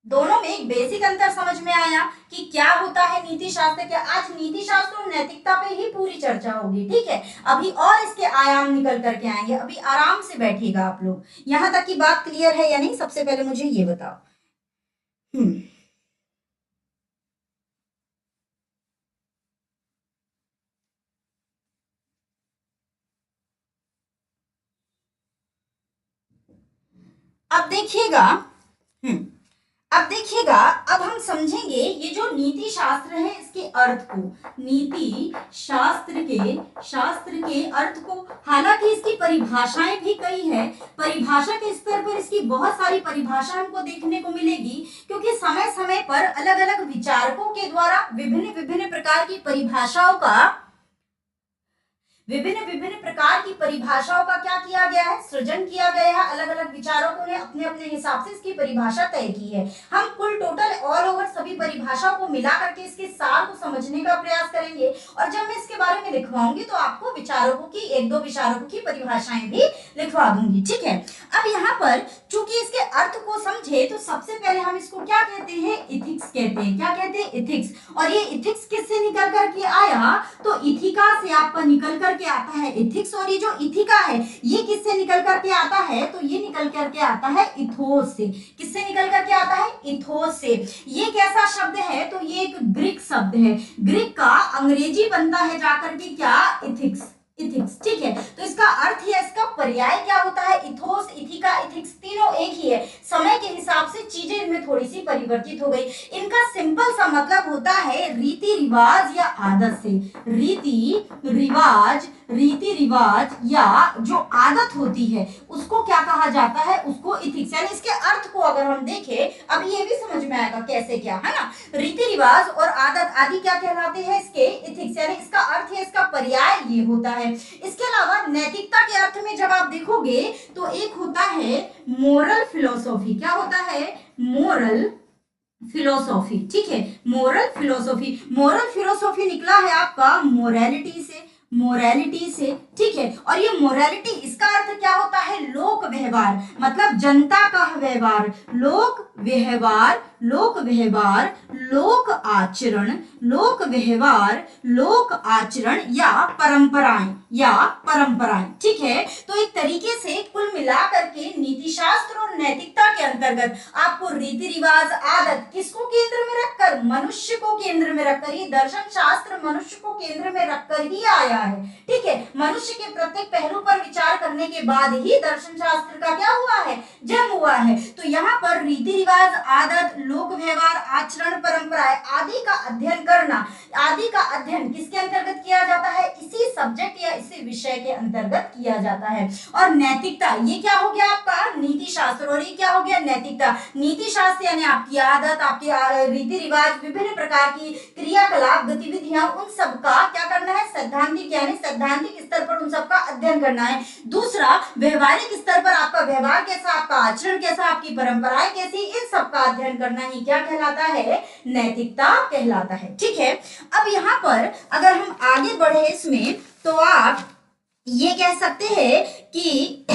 Speaker 1: दोनों में एक बेसिक अंतर समझ में आया कि क्या होता है नीति शास्त्र, क्या आज नीति शास्त्र और नैतिकता पे ही पूरी चर्चा होगी, ठीक है। अभी और इसके आयाम निकल करके आएंगे, अभी आराम से बैठिएगा आप लोग। यहां तक की बात क्लियर है या नहीं, सबसे पहले मुझे ये बताओ। अब देखिएगा, अब देखिएगा, अब हम समझेंगे ये जो नीति शास्त्र है इसके अर्थ को, नीति शास्त्र के अर्थ को। हालांकि इसकी परिभाषाएं भी कई है, परिभाषा के स्तर पर इसकी बहुत सारी परिभाषा हमको देखने को मिलेगी, क्योंकि समय समय पर अलग अलग विचारकों के द्वारा विभिन्न प्रकार की परिभाषाओं का, विभिन्न प्रकार की परिभाषाओं का क्या किया गया है, सृजन किया गया है। अलग अलग विचारकों ने अपने अपने हिसाब से इसकी परिभाषा तय की है। हम कुल टोटल ऑल ओवर सभी परिभाषाओं को मिला करके इसके सार को समझने का प्रयास करेंगे, और जब मैं इसके बारे में लिखवाऊंगी तो आपको विचारकों की, एक दो विचारकों की परिभाषाएं भी लिखवा दूंगी, ठीक है। अब यहाँ पर चूंकि इसके अर्थ को समझे तो सबसे पहले हम इसको क्या कहते हैं, इथिक्स कहते हैं। क्या कहते हैं, इथिक्स। और ये इथिक्स किससे निकल करके आया, तो इथिका से आपका निकल करके आता है इथिक्स। और ये जो इथिका है ये किससे निकल करके आता है, तो ये निकल करके आता है इथोस से। किससे निकल करके आता है, इथोस से। ये कैसा शब्द है, तो ये एक ग्रीक शब्द है, ग्रीक का अंग्रेजी बनता है जाकर के क्या, इथिक्स, इथिक्स, ठीक है। तो इसका अर्थ या इसका पर्याय क्या होता है, इथोस, इथिका, इथिक्स, तीनों एक ही है। समय के हिसाब से चीजें इनमें थोड़ी सी परिवर्तित हो गई। इनका सिंपल सा मतलब होता है रीति रिवाज या आदत से। रीति रिवाज या जो आदत होती है उसको क्या कहा जाता है, उसको इथिक्स। यानी इसके अर्थ को अगर हम देखें, अब ये भी समझ में आएगा कैसे क्या है ना। रीति रिवाज और आदत आदि क्या कहलाते हैं, इसके इथिक्स। यानी इसका अर्थ है, इसका पर्याय ये होता है। इसके अलावा नैतिकता के अर्थ में जब आप देखोगे तो एक होता है मोरल फिलोसॉफी। क्या होता है, मोरल फिलोसॉफी, ठीक है। मोरल फिलोसॉफी निकला है आपका मोरालिटी से, ठीक है। और ये मोरालिटी, इसका अर्थ क्या होता है, लोक व्यवहार, मतलब जनता का व्यवहार, लोक व्यवहार, लोक आचरण या परंपराएं, ठीक है। तो एक तरीके से कुल मिलाकर के नीति शास्त्र और नैतिकता के अंतर्गत आपको रीति रिवाज, आदत किसको केंद्र में रखकर, मनुष्य को केंद्र में रखकर, ये दर्शन शास्त्र मनुष्य को केंद्र में रखकर ही आया है। ठीक है, मनुष्य के प्रत्येक पहलू पर विचार करने के बाद ही दर्शन शास्त्र का क्या हुआ है, जन्म हुआ है। तो यहाँ पर रीति रिवाज, आदत, लोक व्यवहार, आचरण, परंपराएं आदि का अध्ययन करना, आदि का अध्ययन किसके अंतर्गत किया जाता है, इसी सब्जेक्ट या इसी विषय के अंतर्गत किया जाता है। और नैतिकता, ये क्या हो गया आपका नीति शास्त्र, और ये क्या हो गया नैतिकता। नीति शास्त्र यानी आपकी आदत, आपकी रीति रिवाज, विभिन्न प्रकार की क्रियाकलाप, गतिविधियां, उन सब का क्या करना है, सैद्धांतिक यानी सैद्धांतिक स्तर पर उन सबका अध्ययन करना है। दूसरा, व्यवहारिक स्तर पर आपका व्यवहार कैसा, आपका आचरण कैसा, आपकी परंपराएं कैसी, इन सब का अध्ययन करना ही क्या कहलाता है, नैतिकता कहलाता है। ठीक है, अब यहाँ पर अगर हम आगे बढ़े इसमें, तो आप ये कह सकते हैं कि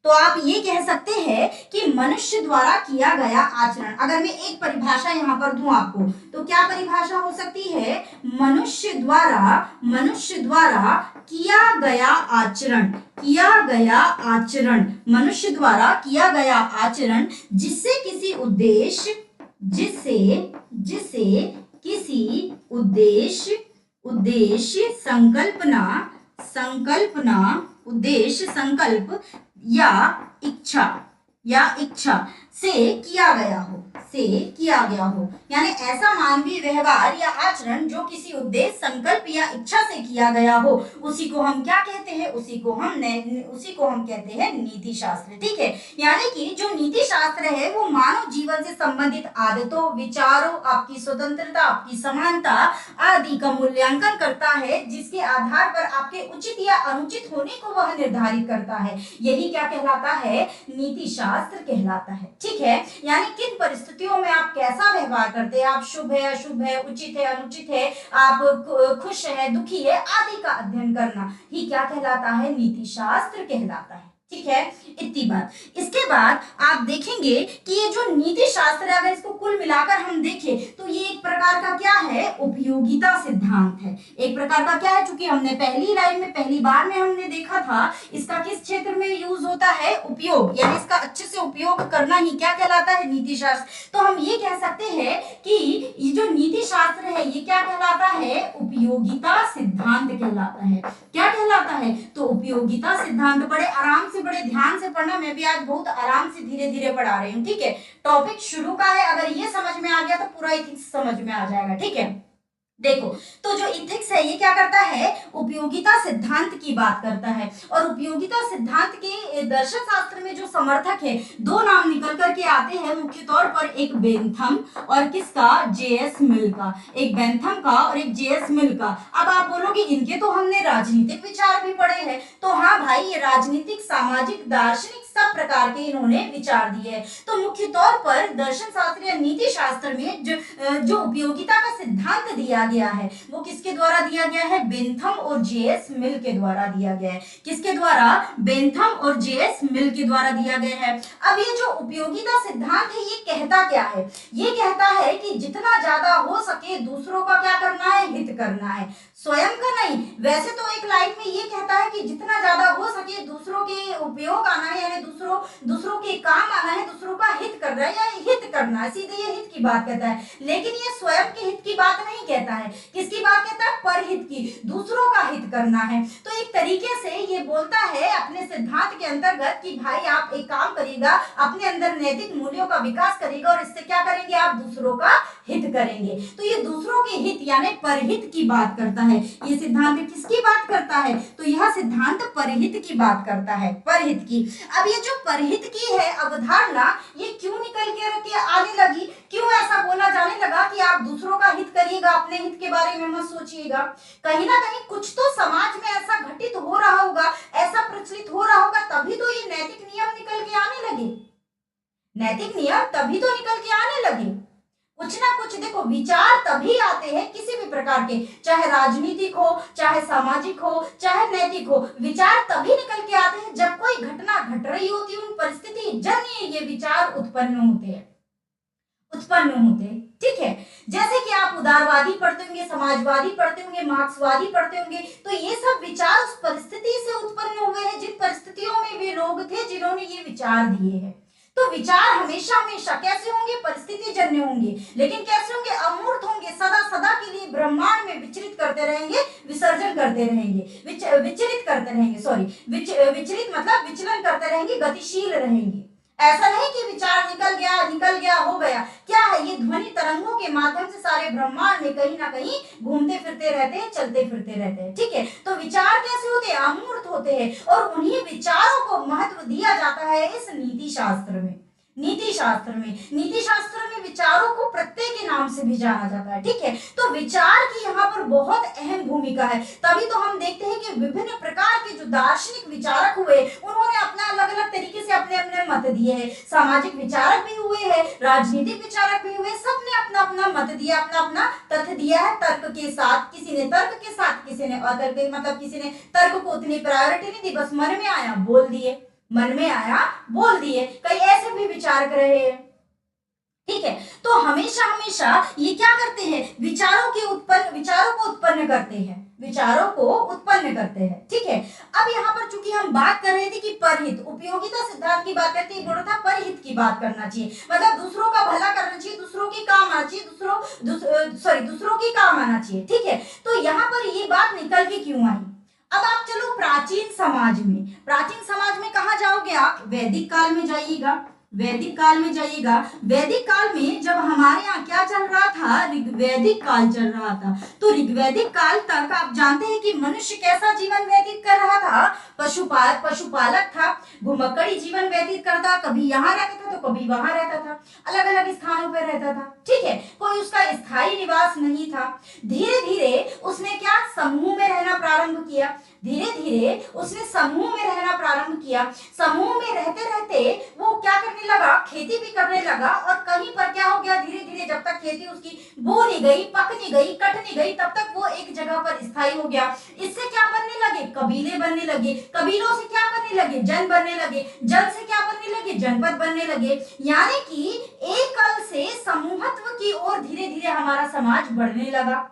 Speaker 1: तो आप ये कह सकते हैं कि मनुष्य द्वारा किया गया आचरण, अगर मैं एक परिभाषा यहाँ पर दूं आपको, तो क्या परिभाषा हो सकती है, मनुष्य द्वारा किया गया आचरण, मनुष्य द्वारा किया गया आचरण जिससे किसी उद्देश्य, संकल्प या इच्छा से किया गया हो, यानी ऐसा मानवीय व्यवहार या आचरण जो किसी उद्देश्य, संकल्प या इच्छा से किया गया हो, उसी को हम क्या कहते हैं, उसी को हम कहते हैं नीति शास्त्र। ठीक है, यानी कि जो नीति शास्त्र है वो मानव जीवन से संबंधित आदतों, विचारों, आपकी स्वतंत्रता, आपकी समानता आदि का मूल्यांकन करता है, जिसके आधार पर आपके उचित या अनुचित होने को वह निर्धारित करता है। यही क्या कहलाता है, नीति शास्त्र कहलाता है। ठीक है, यानी किन परिस्थितियों में आप कैसा व्यवहार करते हैं, आप शुभ है, अशुभ है, उचित है, अनुचित है, आप खुश है, दुखी है, आदि का अध्ययन करना ही क्या कहलाता है, नीति शास्त्र कहलाता है। ठीक है, इतनी बात। इसके बाद आप देखेंगे कि ये जो नीति शास्त्र है, अगर इसको कुल मिलाकर हम देखें तो ये एक प्रकार का क्या है, उपयोगिता सिद्धांत है। एक प्रकार का क्या है, चूंकि हमने पहली लाइन में, पहली बार में हमने देखा था, इसका किस क्षेत्र में यूज होता है, उपयोग, यानी इसका अच्छे से उपयोग करना ही क्या कहलाता है, नीति शास्त्र। तो हम ये कह सकते हैं कि ये जो नीति शास्त्र है ये क्या कहलाता है, उपयोगिता सिद्धांत कहलाता है। क्या कहलाता है, तो उपयोगिता सिद्धांत। बड़े आराम से, बड़े ध्यान से पढ़ना, मैं भी आज बहुत आराम से धीरे धीरे पढ़ा रही हूँ। ठीक है, टॉपिक शुरू का है, अगर ये समझ में आ गया तो पूरा इथिक्स समझ में आ जाएगा। ठीक है, देखो, तो जो इथिक्स है ये क्या करता है, उपयोगिता सिद्धांत की बात करता है। और उपयोगिता सिद्धांत के दर्शन शास्त्र में जो समर्थक है, दो नाम निकल करके आते हैं मुख्य तौर पर, एक बेंथम और किसका, जेएस मिल का, एक बेंथम का और एक जेएस मिल का। अब आप बोलोगे इनके तो हमने राजनीतिक विचार भी पढ़े हैं, तो हाँ भाई, ये राजनीतिक, सामाजिक, दार्शनिक सब प्रकार के इन्होंने विचार दिए हैं। तो मुख्य तौर पर दर्शन शास्त्र या नीति शास्त्र में जो उपयोगिता का सिद्धांत दिया गया है वो किसके द्वारा दिया गया है, बेंथम और जेएस मिल के द्वारा दिया गया है। किसके द्वारा, बेंथम और जेएस मिल के द्वारा दिया गया है। अब ये जो उपयोगिता सिद्धांत है ये कहता क्या है, ये कहता है कि जितना ज्यादा हो सके दूसरों का क्या करना है, हित करना है, स्वयं का नहीं। वैसे तो एक लाइन में ये कहता है कि जितना ज्यादा हो सके दूसरों के उपयोग आना है, यानी दूसरों के काम आना है, दूसरों का हित करना है या हित करना है, सीधे ये हित की बात कहता है। लेकिन ये स्वयं के हित की बात नहीं कहता है, किसकी बात कहता है, परहित की, दूसरों का हित करना है। तो एक तरीके से ये बोलता है अपने सिद्धांत के अंतर्गत कि भाई आप एक काम करिएगा, अपने अंदर नैतिक मूल्यों का विकास करिएगा और इससे क्या करेंगे, आप दूसरों का हित करेंगे। तो ये दूसरों के हित यानी परहित की बात करता है। ये सिद्धांत किसकी बात करता है, तो यह सिद्धांत परहित की बात करता है, परहित की। अब ये जो परहित की है अवधारणा, ये क्यों निकल के आने लगी, क्यों ऐसा बोला जाने लगा कि आप दूसरों का हित करिएगा, अपने हित के बारे में मत सोचिएगा। कहीं ना कहीं कुछ तो समाज में ऐसा घटित हो रहा होगा, ऐसा प्रचलित हो रहा होगा, तभी तो ये नैतिक नियम निकल के आने लगे। नैतिक नियम तभी तो निकल के आने लगे। कुछ ना कुछ देखो, विचार तभी आते हैं किसी भी प्रकार के, चाहे राजनीतिक हो, चाहे सामाजिक हो, चाहे नैतिक हो, विचार तभी निकल के आते हैं जब कोई घटना घट रही होती है, उन परिस्थिति जन्य ये विचार उत्पन्न होते हैं। ठीक है, जैसे कि आप उदारवादी पढ़ते होंगे, समाजवादी पढ़ते होंगे, मार्क्सवादी पढ़ते होंगे, तो ये सब विचार उस परिस्थिति से उत्पन्न हुए हैं जिन परिस्थितियों में वे लोग थे जिन्होंने ये विचार दिए हैं। तो विचार हमेशा कैसे होंगे, परिस्थिति जन्य होंगे, लेकिन कैसे होंगे, अमूर्त होंगे, सदा सदा के लिए ब्रह्मांड में विचरित करते रहेंगे, विसर्जन करते रहेंगे, विचलित करते रहेंगे, सॉरी विचलित मतलब विचलन करते रहेंगे, गतिशील रहेंगे। ऐसा नहीं कि विचार निकल गया हो गया। क्या है, ये ध्वनि तरंगों के माध्यम से सारे ब्रह्मांड में कहीं ना कहीं घूमते फिरते रहते हैं, चलते फिरते रहते हैं। ठीक है, तो विचार कैसे होते हैं, अमूर्त होते हैं, और उन्हीं विचारों को महत्व दिया जाता है इस नीति शास्त्र में। नीति शास्त्र में विचारों को प्रत्यय के नाम से भी जाना जाता है। ठीक है, तो विचार की यहाँ पर बहुत अहम भूमिका है। तभी तो हम देखते हैं कि विभिन्न प्रकार के जो दार्शनिक विचारक हुए, उन्होंने अपना अलग अलग तरीके से अपने अपने मत दिए हैं। सामाजिक विचारक भी हुए हैं, राजनीतिक विचारक भी हुए, सबने अपना अपना मत दिया, अपना अपना तथ्य दिया है तर्क के साथ। किसी ने तर्क के साथ, किसी ने अतर्क, मतलब किसी ने तर्क को उतनी प्रायोरिटी नहीं दी, बस मन में आया बोल दिए, मन में आया बोल दिए। कई ऐसे भी विचारक रहे हैं। ठीक है, तो हमेशा हमेशा ये क्या करते हैं, विचारों को उत्पन्न करते हैं, विचारों को उत्पन्न करते हैं। ठीक है, अब यहाँ पर चूंकि हम बात कर रहे थे कि परहित, उपयोगिता सिद्धांत की बात करते हैं, बोला था परहित की बात करना चाहिए, मतलब दूसरों का भला करना चाहिए, दूसरों के काम आना चाहिए, दूसरों के काम आना चाहिए। ठीक है, तो यहाँ पर ये बात निकल के क्यों आई। अब आप चलो प्राचीन समाज में कहा जाओगे आप, वैदिक काल में जाइएगा, वैदिक काल में जब हमारे यहाँ क्या चल रहा था, ऋग्वैदिक काल चल रहा था। तो ऋग्वैदिक काल तक आप जानते हैं कि मनुष्य कैसा जीवन व्यतीत कर रहा था, पशुपालक था, घुमक्कड़ी जीवन व्यतीत करता, कभी यहाँ रहता था तो कभी वहां रहता था, अलग अलग स्थानों पर रहता था। ठीक है, कोई उसका स्थायी निवास नहीं था। धीरे धीरे उसने क्या, समूह में रहना प्रारंभ किया, समूह में रहते रहते वो क्या करने लगा, खेती भी करने लगा, और कहीं पर क्या हो गया, धीरे धीरे जब तक खेती उसकी बो नहीं गई, पक नहीं गई, कट नहीं गई, तब तक वो एक जगह पर स्थायी हो गया। इससे क्या बनने लगे, कबीले बनने लगे, कबीलों से क्या बनने लगे, जन बनने लगे, जन से क्या बनने लगे, जनपद बनने लगे। यानी कि एकल से समूहत्व की ओर धीरे धीरे हमारा समाज बढ़ने लगा।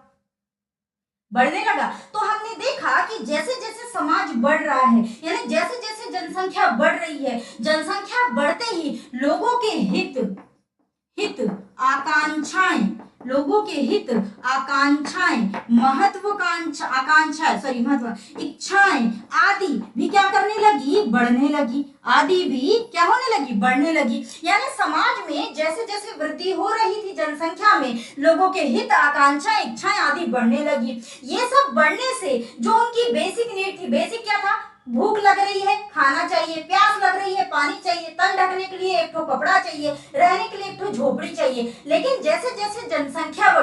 Speaker 1: तो हमने देखा कि जैसे जैसे समाज बढ़ रहा है, यानी जैसे जैसे जनसंख्या बढ़ रही है, जनसंख्या बढ़ते ही लोगों के इच्छाएं आदि भी क्या करने लगी, बढ़ने लगी। यानी समाज में जैसे जैसे वृद्धि हो रही थी जनसंख्या में, लोगों के हित, आकांक्षाएं, इच्छाएं आदि बढ़ने लगी। ये सब बढ़ने से जो उनकी बेसिक नीड थी, बेसिक क्या था, भूख लग रही है, खाना चाहिए, प्यास लग रही है, पानी चाहिए, तन ढकने के लिए एक ठो कपड़ा चाहिए, रहने के लिए एक ठो झोपड़ी चाहिए। लेकिन जैसे जैसे जनसंख्या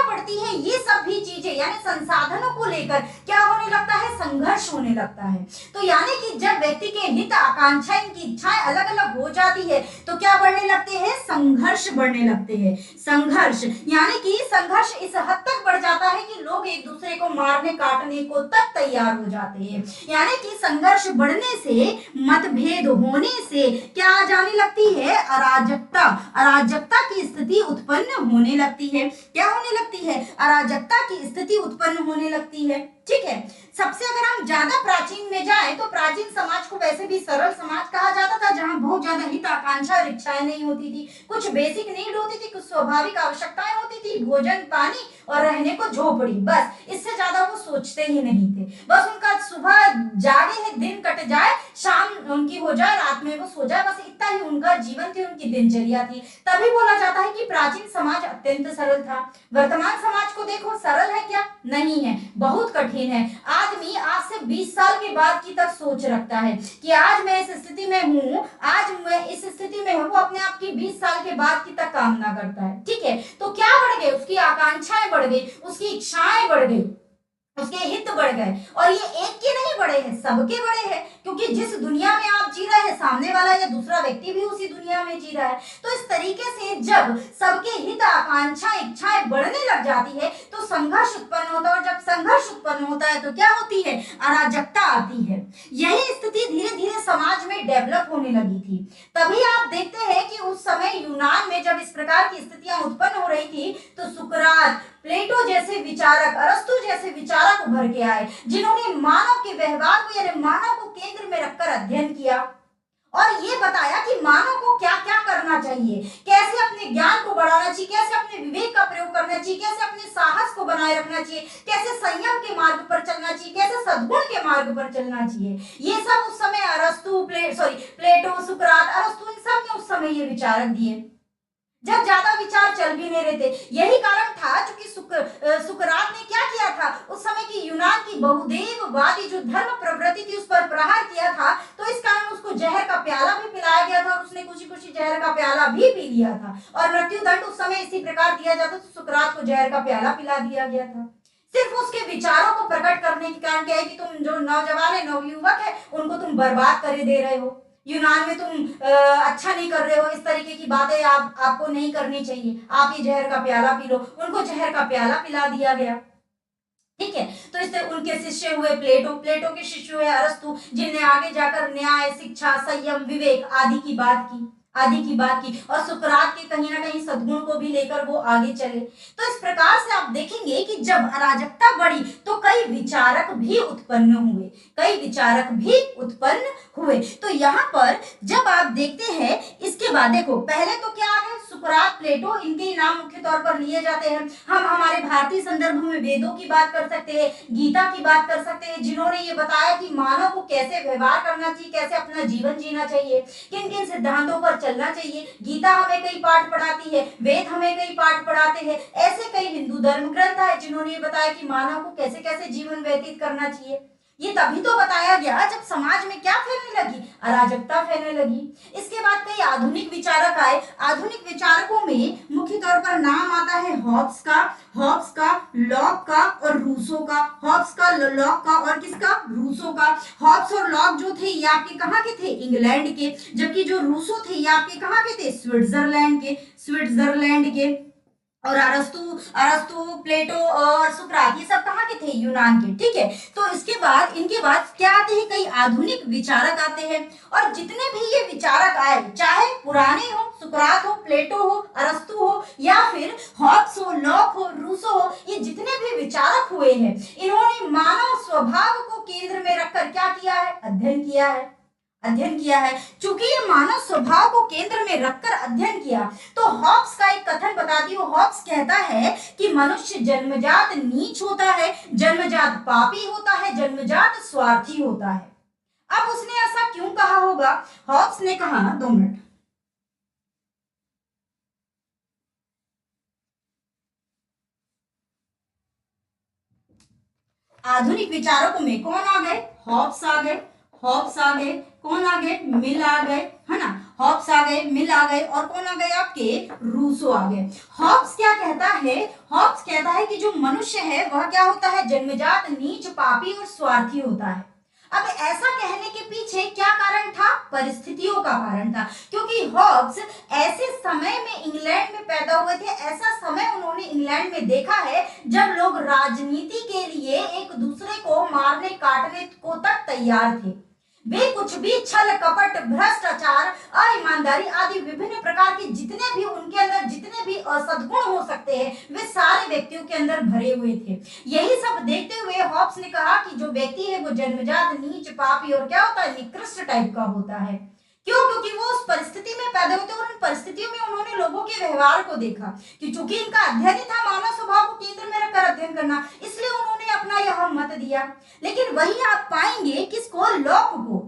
Speaker 1: बढ़ती है, ये सब भी चीजें यानी संसाधनों को लेकर क्या होने लगता है, संघर्ष होने लगता है। तो यानी कि जब व्यक्ति के हित, आकांक्षाएं, इनकी इच्छाएं अलग अलग हो जाती है तो क्या बढ़ने लगते हैं, संघर्ष बढ़ने लगते हैं। संघर्ष यानी कि संघर्ष इस हद तक बढ़ जाता है कि लोग एक दूसरे को मारने काटने को तक तैयार हो जाते हैं। यानी कि संघर्ष बढ़ने से, मतभेद होने से क्या आ जाने लगती है, अराजकता की स्थिति उत्पन्न होने लगती है। क्या होने लगती है, अराजकता की स्थिति उत्पन्न होने लगती है। ठीक है, सबसे अगर हम ज्यादा प्राचीन में जाए तो प्राचीन समाज को वैसे भी सरल समाज कहा जाता था, जहां बहुत ज्यादा हित, आकांक्षा और इच्छाएं नहीं होती थी। कुछ बेसिक नीड होती थी, कुछ स्वाभाविक आवश्यकताएं होती थी, भोजन, पानी और रहने को झोपड़ी, बस इससे ज्यादा वो सोचते ही नहीं थे। बस उनका सुबह जागे है, दिन कट जाए, शाम उनकी हो जाए, रात में वो सो जाए, बस इतना ही उनका जीवन थी, उनकी दिनचर्या थी। तभी बोला जाता है कि प्राचीन समाज अत्यंत सरल था। वर्तमान समाज को देखो, सरल है क्या, नहीं है, बहुत कठिन है। आदमी आज से 20 साल के बाद की तक सोच रखता है कि आज मैं इस स्थिति में हूँ, वो अपने आप की 20 साल के बाद की तक कामना करता है। ठीक है, तो क्या बढ़ गए, उसकी आकांक्षाएं बढ़ गई, उसकी इच्छाएं बढ़ गई, उसके हित बढ़ गए। और ये एक के नहीं बढ़े हैं, सबके बढ़े हैं, क्योंकि जिस दुनिया में आप जी रहे हैं, सामने वाला या दूसरा व्यक्ति भी उसी दुनिया में जी रहा है। तो इस तरीके से जब सबके हित, आकांक्षा, इच्छाएं बढ़ने लग जाती है तो संघर्ष उत्पन्न होता है, और जब संघर्ष उत्पन्न होता है तो क्या होती है, अराजकता आती है। यही स्थिति धीरे धीरे समाज में डेवलप होने लगी थी। तभी आप देखते हैं कि उस समय यूनान में जब इस प्रकार की स्थितियां उत्पन्न हो रही थी तो सुकरात, प्लेटो जैसे विचारक, अरस्तु जैसे विचारक उभर के आए, जिन्होंने मानव के व्यवहार को यानी मानव को केंद्र में रखकर अध्ययन किया और ये बताया कि मानव को क्या क्या करना चाहिए, कैसे अपने ज्ञान को बढ़ाना चाहिए, कैसे अपने विवेक का प्रयोग करना चाहिए, कैसे अपने साहस को बनाए रखना चाहिए, कैसे संयम के मार्ग पर चलना चाहिए, कैसे सद्गुण के मार्ग पर चलना चाहिए। ये सब उस समय प्लेटो, सुकरात, अरस्तु, इन सब ने उस समय ये विचारक दिए, जब ज्यादा विचार चल भी नहीं रहे थे। यही कारण था क्योंकि सुकरात ने क्या किया था, उस समय की यूनान की बहुदेववादी जो धर्म प्रवृत्ति थी उस पर प्रहार किया था, तो इस कारण उसको जहर का प्याला भी पिलाया गया था और उसने खुशी खुशी जहर का प्याला भी पी लिया था, और मृत्यु दंड उस समय इसी प्रकार दिया जाता, तो सुकरात को जहर का प्याला पिला दिया गया था। सिर्फ उसके विचारों को प्रकट करने के कारण क्या है कि तुम जो नौजवान है, नवयुवक है, उनको तुम बर्बाद करे दे रहे हो, यूनान में तुम अच्छा नहीं कर रहे हो, इस तरीके की बातें आपको नहीं करनी चाहिए, आप ये जहर का प्याला पी लो। उनको जहर का प्याला पिला दिया गया, ठीक है। तो इससे उनके शिष्य हुए प्लेटो के शिष्य हुए अरस्तु, जिनने आगे जाकर न्याय, शिक्षा, संयम, विवेक आदि की बात की, और सुकरात के कहीं ना कहीं सद्गुण को भी लेकर वो आगे चले। तो इस प्रकार से आप देखेंगे कि जब अराजकता बढ़ी तो कई विचारक भी उत्पन्न हुए। तो यहाँ पर जब आप देखते हैं, इसके बाद देखो, पहले तो क्या है, सुकरात, प्लेटो, इनके नाम मुख्य तौर पर लिए जाते हैं। हम हमारे भारतीय संदर्भ में वेदों की बात कर सकते हैं, गीता की बात कर सकते हैं, जिन्होंने ये बताया कि मानव को कैसे व्यवहार करना चाहिए, कैसे अपना जीवन जीना चाहिए, किन किन सिद्धांतों पर चलना चाहिए। गीता हमें कई पाठ पढ़ाती है, वेद हमें कई पाठ पढ़ाते हैं, ऐसे कई हिंदू धर्म ग्रंथ है जिन्होंने ये बताया कि मानव को कैसे कैसे जीवन व्यतीत करना चाहिए। ये तभी तो बताया गया जब समाज में क्या फैलने लगी, अराजकता फैलने लगी। इसके बाद कई आधुनिक विचारक आए। आधुनिक विचारकों में मुख्य तौर पर नाम आता है हॉब्स का, लॉक का और रूसो का। हॉब्स का, लॉक का और किसका, रूसो का। हॉब्स और लॉक जो थे ये आपके कहाँ के थे, इंग्लैंड के, जबकि जो रूसो थे ये आपके कहाँ के थे, स्विट्जरलैंड के। और अरस्तु, प्लेटो और सुकरात, ये सब कहाँ के थे, यूनान के, ठीक है। तो इसके बाद, इनके बाद क्या आते हैं, कई आधुनिक विचारक आते हैं। और जितने भी ये विचारक आए, चाहे पुराने हो, सुकरात हो, प्लेटो हो, अरस्तु हो, या फिर हॉब्स हो, लॉक हो, रूसो हो, ये जितने भी विचारक हुए हैं, इन्होंने मानव स्वभाव को केंद्र में रखकर क्या किया है, अध्ययन किया है। चूंकि ये मानव स्वभाव को केंद्र में रखकर अध्ययन किया, तो हॉब्स का एक कथन बताती हूँ। हॉब्स कहता है कि मनुष्य जन्मजात नीच होता है, जन्मजात पापी होता है, जन्मजात स्वार्थी होता है। अब उसने ऐसा क्यों कहा होगा? हॉब्स ने कहा, 2 मिनट, आधुनिक विचारकों में कौन आ गए, हॉब्स आ गए, कौन आ गए, मिल आ गए, है ना, हॉब्स आ गए, मिल आ गए, और कौन आ गए आपके, रूसो आ गए। हॉब्स क्या कहता है? हॉब्स कहता है कि जो मनुष्य है वह क्या होता है, जन्मजात नीच, पापी और स्वार्थी होता है। अब ऐसा कहने के पीछे क्या कारण था? परिस्थितियों का कारण था, क्योंकि हॉब्स ऐसे समय में इंग्लैंड में पैदा हुए थे, ऐसा समय उन्होंने इंग्लैंड में देखा है जब लोग राजनीति के लिए एक दूसरे को मारने काटने को तक तैयार थे। वे कुछ भी छल कपट, भ्रष्टाचार, अईमानदारी आदि विभिन्न प्रकार के जितने भी उनके अंदर जितने भी असद्गुण हो सकते हैं, वे सारे व्यक्तियों के अंदर भरे हुए थे। यही सब देखते हुए हॉब्स ने कहा कि जो व्यक्ति है वो जन्मजात नीच, पापी और क्या होता है, निकृष्ट टाइप का होता है। क्यों? क्योंकि वो उस परिस्थिति में पैदा होते और उन परिस्थितियों में उन्होंने लोगों के व्यवहार को देखा कि चूंकि इनका अध्ययन ही था मानव स्वभाव को केंद्र में रखकर अध्ययन करना, इसलिए उन्होंने अपना यह मत दिया। लेकिन वही आप पाएंगे किसको, लॉक को।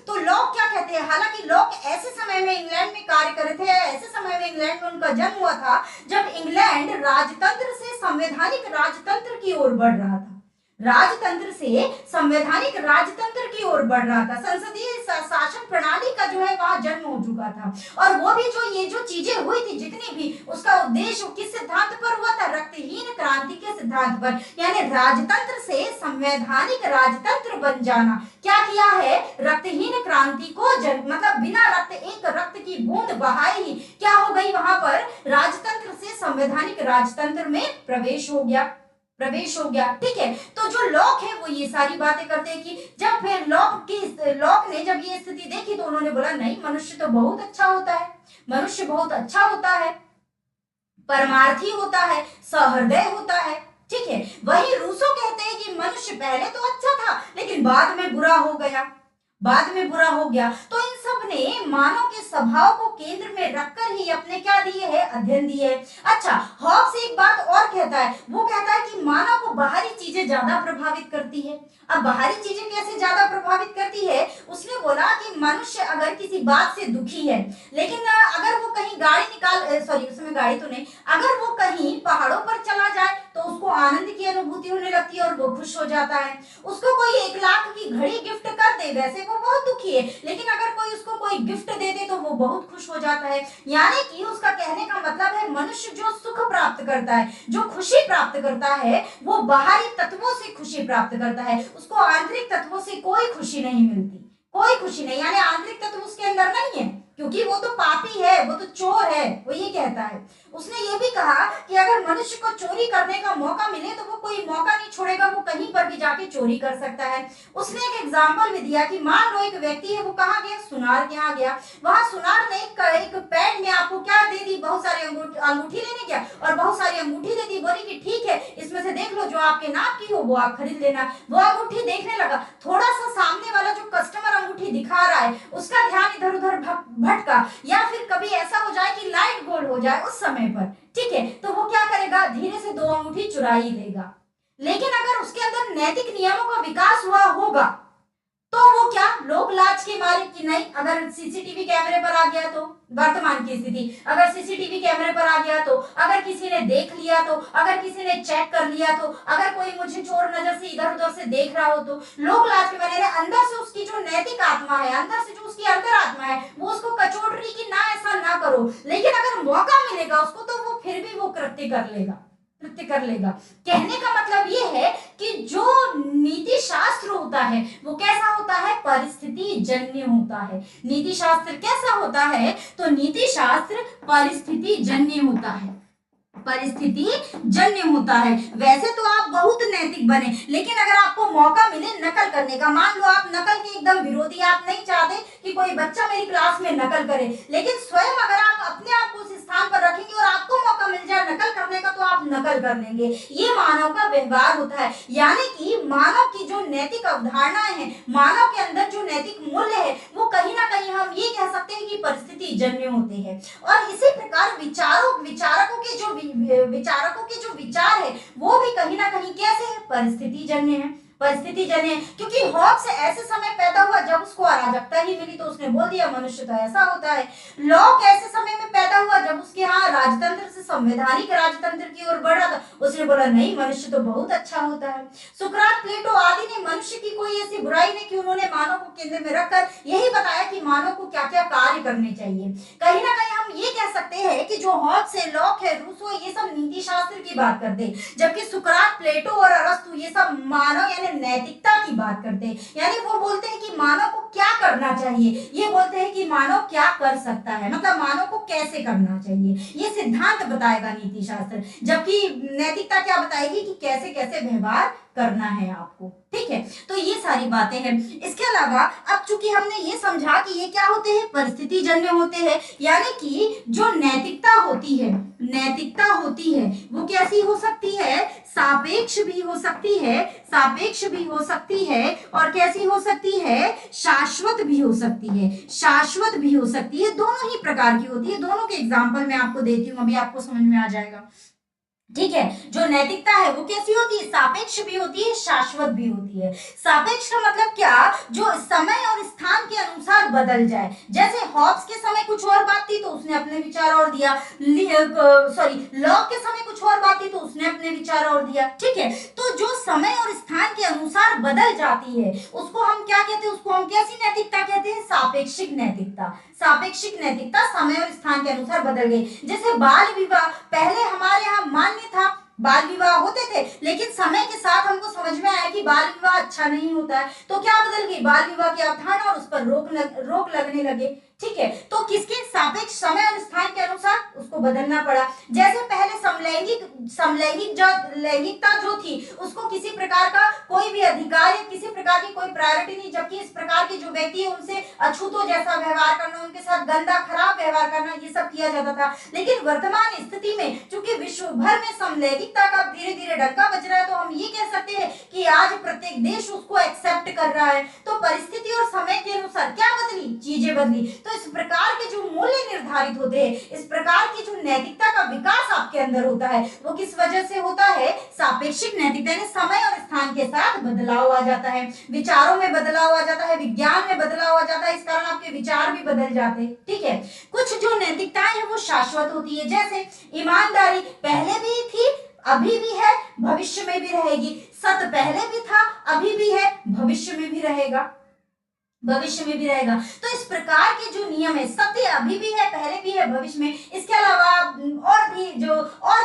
Speaker 1: तो लॉक क्या कहते हैं? हालांकि लॉक ऐसे समय में इंग्लैंड में कार्य कर रहे थे, ऐसे समय में इंग्लैंड में उनका जन्म हुआ था जब इंग्लैंड राजतंत्र से संवैधानिक राजतंत्र की ओर बढ़ रहा था, राजतंत्र से संवैधानिक राजतंत्र की ओर बढ़ रहा था। संसदीय शासन प्रणाली का जो है वहां जन्म हो चुका था, और वो भी जो ये जो चीजें हुई थी जितनी भी, उसका उद्देश्य किस सिद्धांत पर हुआ था? रक्तहीन क्रांति के सिद्धांत पर, यानी राजतंत्र से संवैधानिक राजतंत्र बन जाना। क्या किया है? रक्तहीन क्रांति को मतलब बिना रक्त, एक रक्त की बूंद बहाए ही क्या हो गई, वहां पर राजतंत्र से संवैधानिक राजतंत्र में प्रवेश हो गया, ठीक है। तो जो लॉक है वो ये सारी बातें करते हैं कि जब फिर लॉक ने जब ये स्थिति देखी तो उन्होंने बोला नहीं, मनुष्य तो बहुत अच्छा होता है, मनुष्य बहुत अच्छा होता है, परमार्थी होता है, सहृदय होता है, ठीक है। वही रूसो कहते हैं कि मनुष्य पहले तो अच्छा था लेकिन बाद में बुरा हो गया, बाद में बुरा हो गया। तो इन सब ने मानव के स्वभाव को केंद्र में रखकर ही अपने क्या दिए है, अध्ययन दिए है। अच्छा, हॉब्स एक बात और कहता है, वो कहता है कि मानव को बाहरी चीजें ज्यादा प्रभावित करती है। अब बाहरी चीजें कैसे ज्यादा प्रभावित करती है, उसने बोला कि मनुष्य अगर किसी बात से दुखी है, लेकिन अगर वो कहीं गाड़ी निकाल सॉरी उसमें गाड़ी तो नहीं, अगर वो कहीं पहाड़ों पर चला जाए तो उसको आनंद की अनुभूति होने लगती है और वो खुश हो जाता है। उसको कोई 1 लाख की घड़ी गिफ्ट कर दे, वैसे वो बहुत दुखी है, लेकिन अगर कोई उसको कोई गिफ्ट दे दे तो वो बहुत खुश हो जाता है। यानी कि उसका कहने का मतलब है मनुष्य जो सुख प्राप्त करता है, जो खुशी प्राप्त करता है, वो बाहरी तत्वों से खुशी प्राप्त करता है, उसको आंतरिक तत्वों से कोई खुशी नहीं मिलती, कोई खुशी नहीं। यानी आंतरिक तत्व उसके अंदर नहीं है, क्योंकि वो तो पापी है, वो तो चोर है, वो ये कहता है। उसने ये भी कहा कि अगर मनुष्य को चोरी करने का मौका मिले तो वो कोई मौका नहीं छोड़ेगा, वो कहीं पर भी जाके चोरी कर सकता है। उसने एक एग्जाम्पल भी दिया कि मान लो एक व्यक्ति है, वो कहाँ गया, सुनार के यहाँ गया। वहां सुनार ने एक पैड में आपको क्या दे दी, बहुत सारी अंगूठी लेने गया और बहुत सारी अंगूठी दे दी, बोली कि ठीक है इसमें से देख लो जो आपके नाप की हो वो आप खरीद लेना। वो अंगूठी देखने लगा, थोड़ा सा सामने वाला जो कस्टमर अंगूठी दिखा रहा है उसका ध्यान इधर उधर भटका, या फिर कभी ऐसा हो जाए कि लाइट गोल हो जाए उस समय पर, ठीक है, तो वो क्या करेगा, धीरे से 2 अंगूठी चुरा ही देगा। लेकिन अगर उसके अंदर नैतिक नियमों का विकास हुआ होगा तो वो क्या, लोग लाज के मारे कि नहीं, अगर सीसीटीवी कैमरे पर आ गया तो, वर्तमान की स्थिति, अगर सीसीटीवी कैमरे पर आ गया तो, अगर किसी ने देख लिया तो, अगर किसी ने चेक कर लिया तो, अगर कोई मुझे चोर नजर से इधर उधर से देख रहा हो तो लोग लाज के मारे, अंदर से उसकी जो नैतिक आत्मा है, अंदर से जो उसकी अंतर आत्मा है, वो उसको कचोट रही कि ना ऐसा ना करो। लेकिन अगर मौका मिलेगा उसको तो वो फिर भी वो कृत्य कर लेगा। कहने का मतलब ये है कि जो नीति शास्त्र होता है वो कैसा होता है, परिस्थिति जन्य होता है। नीति शास्त्र कैसा होता है, तो नीति शास्त्र परिस्थिति जन्य होता है, परिस्थिति जन्य होता है। वैसे तो आप बहुत नैतिक बने, लेकिन अगर आपको मौका मिले नकल करने का, मान लो आप नकल के एकदम विरोधी, आप नहीं चाहते कि कोई बच्चा मेरी क्लास में नकल करे, लेकिन स्वयं अगर आप अपने आप को उस स्थान पर रखेंगे और आपको मौका मिल जाए नकल करने का तो आप नकल कर लेंगे। ये मानव का व्यवहार होता है। यानी कि मानव की जो नैतिक अवधारणाएं हैं, मानव के अंदर जो नैतिक मूल्य है, वो कहीं ना कहीं हम ये कह सकते हैं कि परिस्थिति जन्य होते हैं। और इसी प्रकार विचारकों के जो विचार है वो भी कहीं ना कहीं कैसे है, परिस्थिति जन्य है, परिस्थिति जन्य है। क्योंकि हॉब्स ऐसे समय पैदा हुआ जब उसको अराजकता ही मिली तो उसने बोल दिया मनुष्य तो ऐसा होता है। लॉक ऐसे समय में पैदा हुआ जब उसके यहाँ राजतंत्र से संवैधानिक राजतंत्र की ओर बढ़ा था, उसने बोला नहीं मनुष्य तो बहुत अच्छा होता है। सुकरात, प्लेटो आदि ने मनुष्य की कोई ऐसी बुराई नहीं कि उन्होंने मानव को केंद्र में रखकर यही बताया कि मानव को क्या क्या कार्य करने चाहिए। कहीं ना कहीं हम ये कह सकते हैं कि जो हॉब्स है, लॉक है, रूसो, ये सब नीति शास्त्र की बात करते हैं, जबकि सुकरात, प्लेटो और अरस्तु ये सब मानव यानी नैतिकता की बात करते हैं। यानी वो बोलते हैं कि मानव को क्या करना चाहिए, ये बोलते हैं कि मानव क्या कर सकता है, मतलब मानव को कैसे करना चाहिए, ये सिद्धांत बताएगा नीति शास्त्र, जबकि नैतिकता क्या बताएगी कि कैसे कैसे व्यवहार करना है आपको। ठीक है, तो ये सारी बातें हैं। इसके अलावा अब चूंकि हमने ये समझा कि ये क्या होते हैं, परिस्थिति जन्य होते हैं, यानी कि जो नैतिकता होती है, नैतिकता होती है वो कैसी हो सकती है, सापेक्ष भी हो सकती है, सापेक्ष भी हो सकती है, और कैसी हो सकती है, शाश्वत भी हो सकती है, शाश्वत भी हो सकती है, दोनों ही प्रकार की होती है। दोनों के एग्जाम्पल मैं आपको देती हूँ, अभी आपको समझ में आ जाएगा। ठीक है, जो नैतिकता है वो कैसी होती है, सापेक्ष भी होती है, शाश्वत भी होती है। सापेक्ष का मतलब क्या, जो समय और स्थान के अनुसार बदल जाए। जैसे हॉब्स के समय कुछ और बात थी तो उसने अपने विचार और दिया, लॉक के समय कुछ और बात थी तो उसने अपने विचार और दिया। ठीक है, तो जो समय और स्थान के अनुसार बदल जाती है उसको हम क्या कहते हैं, उसको हम कैसी नैतिकता कहते हैं, सापेक्षिक नैतिकता। सापेक्षिक नैतिकता समय और स्थान के अनुसार बदल गई। जैसे बाल विवाह, पहले हमारे यहाँ मान्य था, बाल विवाह होते थे, लेकिन समय के साथ हमको समझ में आया कि बाल विवाह अच्छा नहीं होता है, तो क्या बदल गई, बाल विवाह की अवधारणा और उस पर रोक लगने लगे। ठीक है, तो किसके सापेक्ष, समय और स्थान के अनुसार उसको बदलना पड़ा। जैसे पहले समलैंगिक जो लैंगिकता जो थी उसको किसी प्रकार का कोई भी अधिकार या किसी प्रकार की कोई प्रायोरिटी नहीं, जबकि इस प्रकार के जो व्यक्ति है उनसे अछूतों जैसा व्यवहार करना, उनके साथ गंदा खराब व्यवहार करना, ये सब किया जाता था। लेकिन वर्तमान स्थिति में चूंकि विश्व भर में समलैंगिकता का धीरे धीरे डंका बज रहा है, तो हम ये कह सकते हैं कि आज प्रत्येक देश उसको एक्सेप्ट कर रहा है। तो परिस्थिति और समय के अनुसार क्या बदली, चीजें बदली। तो इस प्रकार के जो मूल्य निर्धारित होते हैं, इस प्रकार की जो नैतिकता का विकास आपके अंदर होता है, वो किस वजह से होता है, सापेक्षिक नैतिकता, यानी समय और स्थान के साथ बदलाव आ जाता है, विचारों में बदलाव आ जाता है, विज्ञान में बदलाव आ जाता है, इस कारण आपके विचार भी बदल जाते हैं। ठीक है, कुछ जो नैतिकताएं हैं वो शाश्वत होती है, जैसे ईमानदारी पहले भी थी, अभी भी है, भविष्य में भी रहेगी। सत्य पहले भी था, अभी भी है, भविष्य में भी रहेगा, भविष्य में भी रहेगा। तो इस प्रकार के जो नियम है, सत्य अभी भी है, पहले भी है, भविष्य में, इसके अलावा और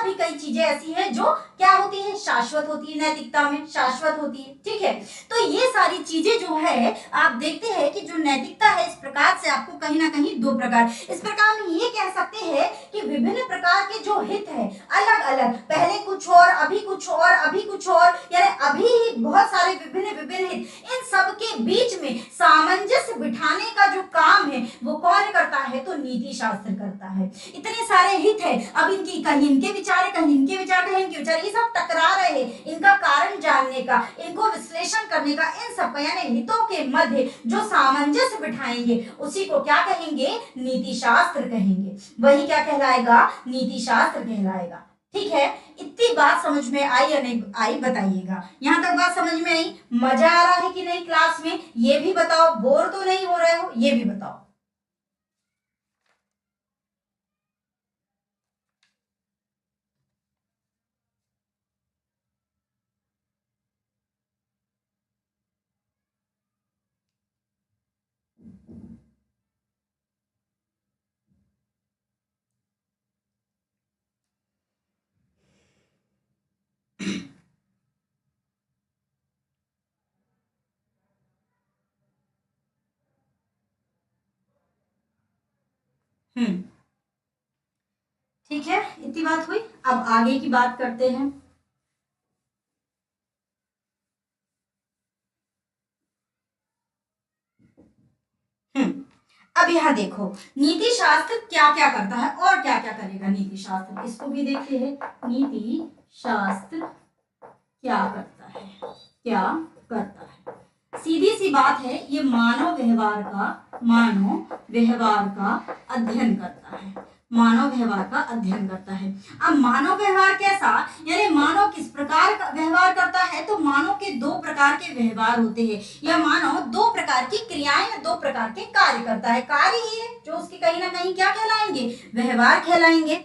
Speaker 1: भी कई चीजें ऐसी हैं जो क्या होती है, शाश्वत होती है, नैतिकता में शाश्वत होती है। ठीक है, तो ये सारी चीजें जो है आप देखते हैं कि जो नैतिकता है, इस प्रकार से आपको कहीं ना कहीं दो प्रकार, इस प्रकार में ये कह सकते हैं कि विभिन्न प्रकार के जो हित है अलग अलग, पहले कुछ और, अभी कुछ और, अभी कुछ और, यानी अभी ही बहुत सारे विभिन्न हित, इन सब के बीच में सामंजस्य बिठाने का जो काम है वो कौन करता है, तो नीति शास्त्र करता है। इतने सारे हित है, अब इनकी कहीं इनके विचार है, कहीं इनके विचार, कहीं इनके विचार, ये सब टकरा रहे हैं, इनका कारण जानने का, इनको विश्लेषण करने का, इन सब का यानी हितों के मध्य जो सामंजस्य बिठाएंगे उसी को क्या कहेंगे, नीति शास्त्र कहेंगे। वही क्या कहलाएगा, नीति शास्त्र कहलाएगा। ठीक है, इतनी बात समझ में आई या नहीं आई, बताइएगा। यहां तक बात समझ में आई, मजा आ रहा है कि नहीं क्लास में, ये भी बताओ, बोर तो नहीं हो रहे हो, ये भी बताओ। ठीक है, इतनी बात हुई, अब आगे की बात करते हैं। अब यहाँ देखो नीति शास्त्र क्या क्या करता है और क्या क्या करेगा नीति शास्त्र, इसको भी देखते हैं। नीति शास्त्र क्या करता है, क्या करता है, सीधी सी बात है, ये मानव व्यवहार का अध्ययन करता है, मानव व्यवहार का अध्ययन करता है। अब मानव व्यवहार कैसा, यानी मानव किस प्रकार का व्यवहार करता है, तो मानव के दो प्रकार के व्यवहार होते हैं, या मानव दो प्रकार की क्रियाएं या दो प्रकार के कार्य करता है। कार्य ही है जो उसके कहीं ना कहीं क्या कहलाएंगे, व्यवहार कहलाएंगे।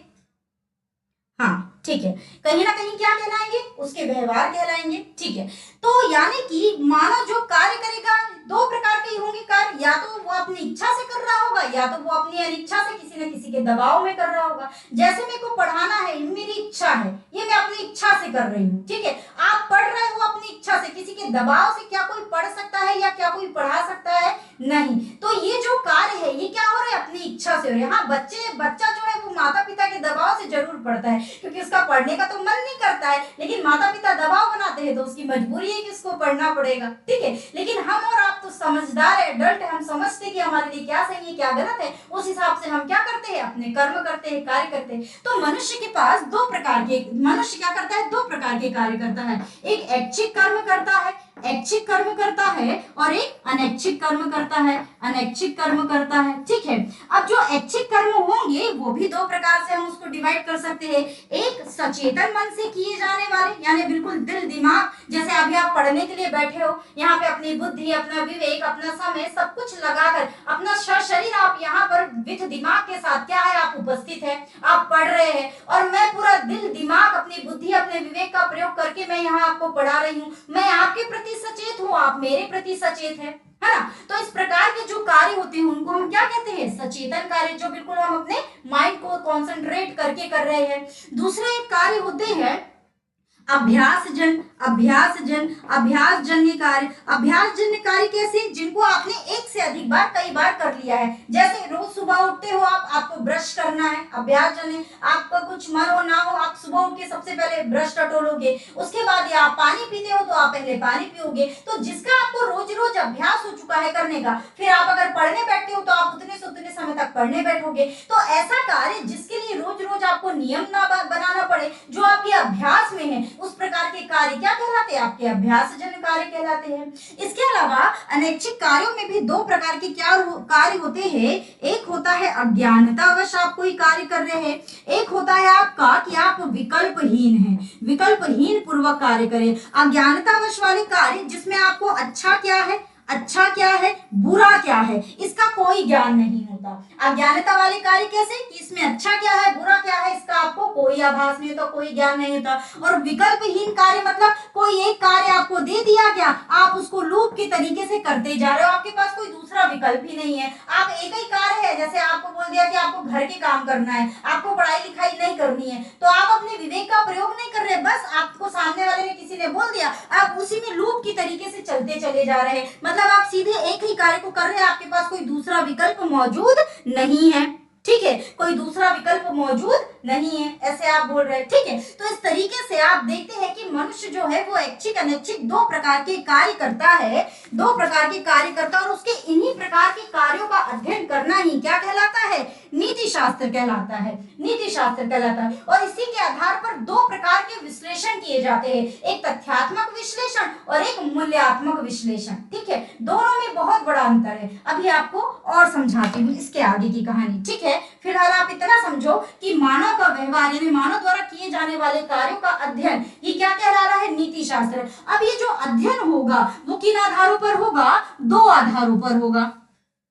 Speaker 1: हाँ ठीक है, कहीं ना कहीं क्या कहलाएंगे, उसके व्यवहार कहलाएंगे। ठीक है, तो यानी कि मानव जो कार्य करेगा दो प्रकार के होंगे कार्य, या तो वो अपनी इच्छा से कर रहा होगा, या तो वो अपनी अनिच्छा से किसी न किसी के दबाव में कर रहा होगा। जैसे मेरे को पढ़ाना है, मेरी इच्छा है, ये मैं अपनी इच्छा से कर रही हूँ। ठीक है, आप पढ़ रहे हो अपनी इच्छा से, किसी के दबाव से क्या कोई पढ़ सकता है या क्या कोई पढ़ा सकता है, नहीं। तो ये जो कार्य है ये क्या हो रहा है, अपनी इच्छा से हो रहा है। हाँ बच्चा जो है वो माता पिता के दबाव से जरूर पढ़ता है, क्योंकि उसका पढ़ने का तो मन नहीं करता है, लेकिन माता पिता दबाव बनाते हैं तो उसकी मजबूरी है कि उसको पढ़ना पड़ेगा। ठीक है, लेकिन हम और आप तो समझदार है, एडल्ट है, हम समझते कि हमारे लिए क्या सही है क्या गलत है, उस हिसाब से हम क्या करते हैं, अपने कर्म करते हैं, कार्य करते हैं। तो मनुष्य के पास दो प्रकार के, मनुष्य क्या करता है, दो प्रकार के कार्य करता है, एक ऐच्छिक कर्म करता है, ऐच्छिक कर्म करता है, और एक अनैच्छिक कर्म करता है, अनैच्छिक कर्म करता है। ठीक है, अब जो ऐच्छिक कर्म होंगे वो भी दो प्रकार से हम उसको डिवाइड कर सकते हैं। एक सचेतन मन से किए जाने वाले, यानी बिल्कुल दिल दिमाग, जैसे अभी आप पढ़ने के लिए बैठे हो, यहाँ पे अपनी बुद्धि, अपना विवेक, अपना समय सब कुछ लगाकर, अपना शरीर आप यहाँ पर विथ दिमाग के साथ क्या है, आप उपस्थित है, आप पढ़ रहे हैं, और मैं पूरा दिल दिमाग, अपनी बुद्धि, अपने विवेक का प्रयोग करके मैं यहाँ आपको पढ़ा रही हूँ। मैं आपके प्रति सचेत हूँ, आप मेरे प्रति सचेत है ना। तो इस प्रकार के जो कार्य होते हैं उनको हम क्या कहते हैं, सचेतन कार्य, जो बिल्कुल हम अपने माइंड को कंसंट्रेट करके कर रहे हैं। दूसरे एक कार्य होते हैं अभ्यासजन, अभ्यासजन, अभ्यासजन्य कार्य। अभ्यासजन्य कार्य कैसे? जिनको आपने एक से अधिक बार कई बार कर लिया है। जैसे रोज सुबह उठते हो आप, आपको ब्रश करना है, अभ्यासजन्य। आपका कुछ मन हो ना हो, आप सुबह उठ के सबसे पहले ब्रश टटोलोगे, उसके बाद या आप पानी पीते हो तो आप पहले पानी पियोगे। तो जिसका आपको रोज रोज अभ्यास हो चुका है करने का, फिर आप अगर पढ़ने बैठते हो तो आप उतने से उतने समय तक पढ़ने बैठोगे। तो ऐसा कार्य जिसके लिए रोज रोज आपको नियम ना बनाना पड़े, जो आपके अभ्यास में है, उस प्रकार के कार्य क्या कहलाते हैं? आपके अभ्यासजन्य कार्य कहलाते हैं। इसके अलावा अनैच्छिक कार्यों में भी दो प्रकार के क्या कार्य होते हैं। एक होता है अज्ञानतावश आप कोई कार्य कर रहे हैं, एक होता है आपका कि आप विकल्पहीन हैं, विकल्पहीन पूर्वक कार्य करें। अज्ञानतावश वाले कार्य जिसमें आपको अच्छा क्या है, अच्छा क्या है, बुरा क्या है, इसका कोई ज्ञान नहीं होता। अज्ञानता वाले कार्य कैसे? कि इसमें अच्छा क्या है, बुरा क्या है, इसका आपको कोई आभास नहीं होता, कोई ज्ञान नहीं होता। और विकल्पहीन कार्य मतलब कोई एक कार्य आपको दे दिया गया, आप उसको लूप के तरीके से करते जा रहे हो, आपके पास कोई दूसरा विकल्प ही नहीं है। आप एक ही कार्य है, जैसे आपको बोल दिया कि आपको घर के काम करना है, आपको पढ़ाई लिखाई नहीं करनी है, तो आप अपने विवेक का प्रयोग नहीं कर रहे, बस आपको सामने वाले ने किसी ने बोल दिया, आप उसी में लूप की तरीके से चलते चले जा रहे हैं। मतलब आप सीधे एक ही कार्य को कर रहे हैं, आपके पास कोई दूसरा विकल्प मौजूद नहीं है। ठीक है, कोई दूसरा विकल्प मौजूद नहीं है, ऐसे आप बोल रहे हैं। ठीक है, तो इस तरीके से आप देखते हैं कि मनुष्य जो है वो ऐच्छिक अनैच्छिक दो प्रकार के कार्य करता है, दो प्रकार के कार्य करता है, और उसके इन्हीं प्रकार के कार्यों का अध्ययन करना ही क्या कहलाता है? नीति शास्त्र कहलाता है, नीति शास्त्र कहलाता है। और इसी के आधार पर दो प्रकार के विश्लेषण किए जाते हैं, एक तथ्यात्मक विश्लेषण और एक मूल्यात्मक विश्लेषण। ठीक है, दोनों में बहुत बड़ा अंतर है। अभी आपको और समझाती हूँ इसके आगे की कहानी। ठीक है, फिलहाल आप इतना समझो कि मानव का व्यवहार यानी मानव द्वारा किए जाने वाले कार्यों का अध्ययन, ये क्या कहला रहा है? नीति शास्त्र। अब ये जो अध्ययन होगा वो किन आधारों पर होगा? दो आधारों पर होगा।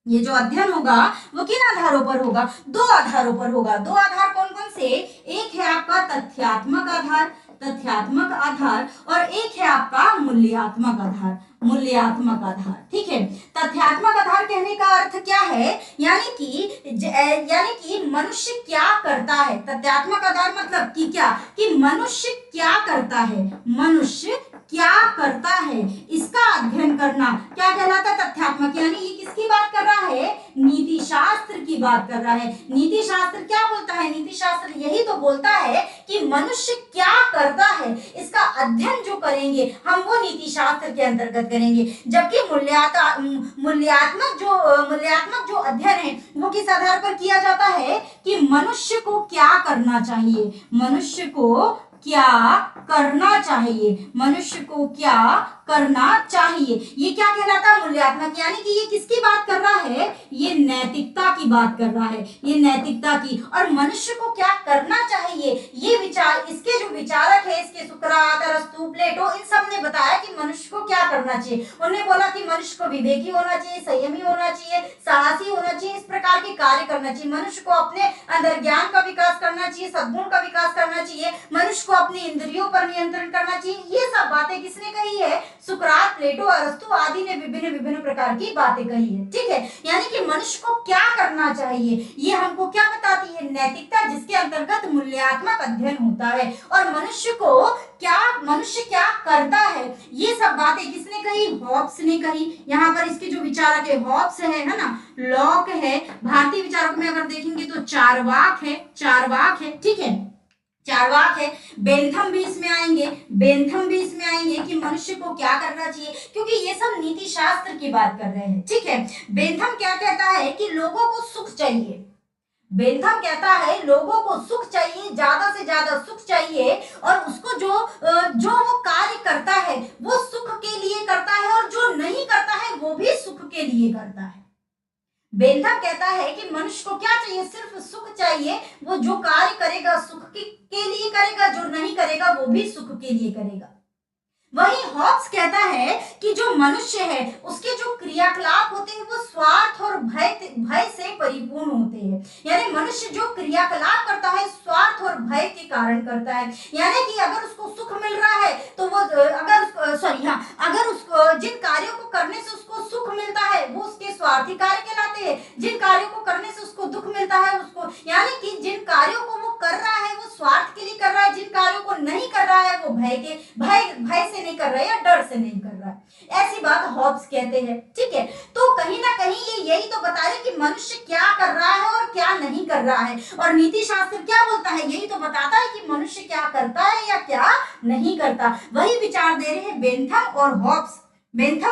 Speaker 1: ये जो अध्ययन होगा वो किन आधारों पर होगा? दो आधारों पर होगा। दो आधार कौन कौन से? एक है आपका तथ्यात्मक आधार, तथ्यात्मक आधार, और एक है आपका मूल्यात्मक आधार, मूल्यात्मक आधार। ठीक है, तथ्यात्मक आधार कहने का अर्थ क्या है? यानी कि मनुष्य क्या करता है। तथ्यात्मक आधार मतलब कि क्या? कि मनुष्य क्या करता है, मनुष्य क्या करता है, इसका अध्ययन करना क्या कहलाता है? तथ्यात्मक। यानी ये किसकी बात कर रहा है? नीति शास्त्र की बात कर रहा है। नीति शास्त्र क्या बोलता है? नीति शास्त्र यही तो बोलता है कि मनुष्य क्या करता है, इसका अध्ययन जो करेंगे हम वो नीति शास्त्र के अंतर्गत करेंगे। जबकि मूल्यात्मक जो अध्ययन है वो किस आधार पर किया जाता है? कि मनुष्य को क्या करना चाहिए, मनुष्य को क्या करना चाहिए, मनुष्य को क्या करना चाहिए, ये क्या कहलाता है? मूल्यात्मक। यानी कि ये किसकी बात कर रहा है? ये नैतिकता की बात कर रहा है, ये नैतिकता की। और मनुष्य को क्या करना चाहिए, ये विचार, इसके जो विचारक है, इसके सुकरात, अरस्तु, प्लेटो, इन सब ने बताया कि मनुष्य को क्या करना चाहिए। उन्होंने बोला कि मनुष्य को विवेकी होना चाहिए, संयमी होना चाहिए, साहसी होना चाहिए, इस प्रकार के कार्य करना चाहिए। मनुष्य को अपने अंदर ज्ञान का विकास करना चाहिए, सद्गुण का विकास करना चाहिए, मनुष्य को अपने इंद्रियों पर नियंत्रण करना चाहिए। ये सब बातें किसने कही है? सुकरात, प्लेटो, अरस्तु आदि ने विभिन्न प्रकार की बातें कही है। ठीक है, यानी कि मनुष्य को क्या करना चाहिए, ये हमको क्या बताती है? नैतिकता, जिसके अंतर्गत मूल्यात्मक अध्ययन होता है। और मनुष्य क्या करता है, ये सब बातें किसने कही? हॉब्स ने कही। यहाँ पर इसके जो विचारक है हॉब्स है ना, लॉक है। भारतीय विचारक में अगर देखेंगे तो चार्वाक है। ठीक है, चार्वाक है। बेंथम भी इसमें आएंगे, कि मनुष्य को क्या करना चाहिए, क्योंकि ये सब नीति शास्त्र की बात कर रहे हैं। ठीक है, बेंथम क्या कहता है? कि लोगों को सुख चाहिए। बेंथम कहता है लोगों को सुख चाहिए, ज्यादा से ज्यादा सुख चाहिए, और उसको जो वो कार्य करता है वो सुख के लिए करता है, और जो नहीं करता है वो भी सुख के लिए करता है। बेंथम कहता है कि मनुष्य को क्या चाहिए? सिर्फ सुख चाहिए। वो जो कार्य करेगा सुख के लिए करेगा, जो नहीं करेगा वो भी सुख के लिए करेगा। वहीं हॉब्स कहता है कि जो मनुष्य है उसके जो क्रियाकलाप होते हैं वो स्वार्थ और भय से परिपूर्ण होते हैं। यानी मनुष्य जो क्रियाकलाप करता है स्वार्थ और भय के कारण करता है। यानी कि अगर उसको सुख मिल रहा है तो वो अगर उसको जिन कार्यों को करने से उसको सुख मिलता है वो उसके स्वार्थी कार्य कहलाते हैं। जिन कार्यों को करने से उसको दुख मिलता है उसको, यानी कि जिन कार्यों को वो कर रहा है वो स्वार्थ के लिए कर रहा है, जिन कार्यों को नहीं कर रहा है वो भय से नहीं कर रहा है या डर से नहीं कर रहा है। ऐसी बात हॉब्स कहते हैं। ठीक है, तो कहीं ना कहीं ये यही तो बता रहे कि मनुष्य क्या कर रहा है और क्या नहीं कर रहा है। और नीति शास्त्र क्या बोलता है, यही तो बताता है कि मनुष्य क्या करता है या क्या नहीं करता। वही विचार दे रहे हैं बेंथम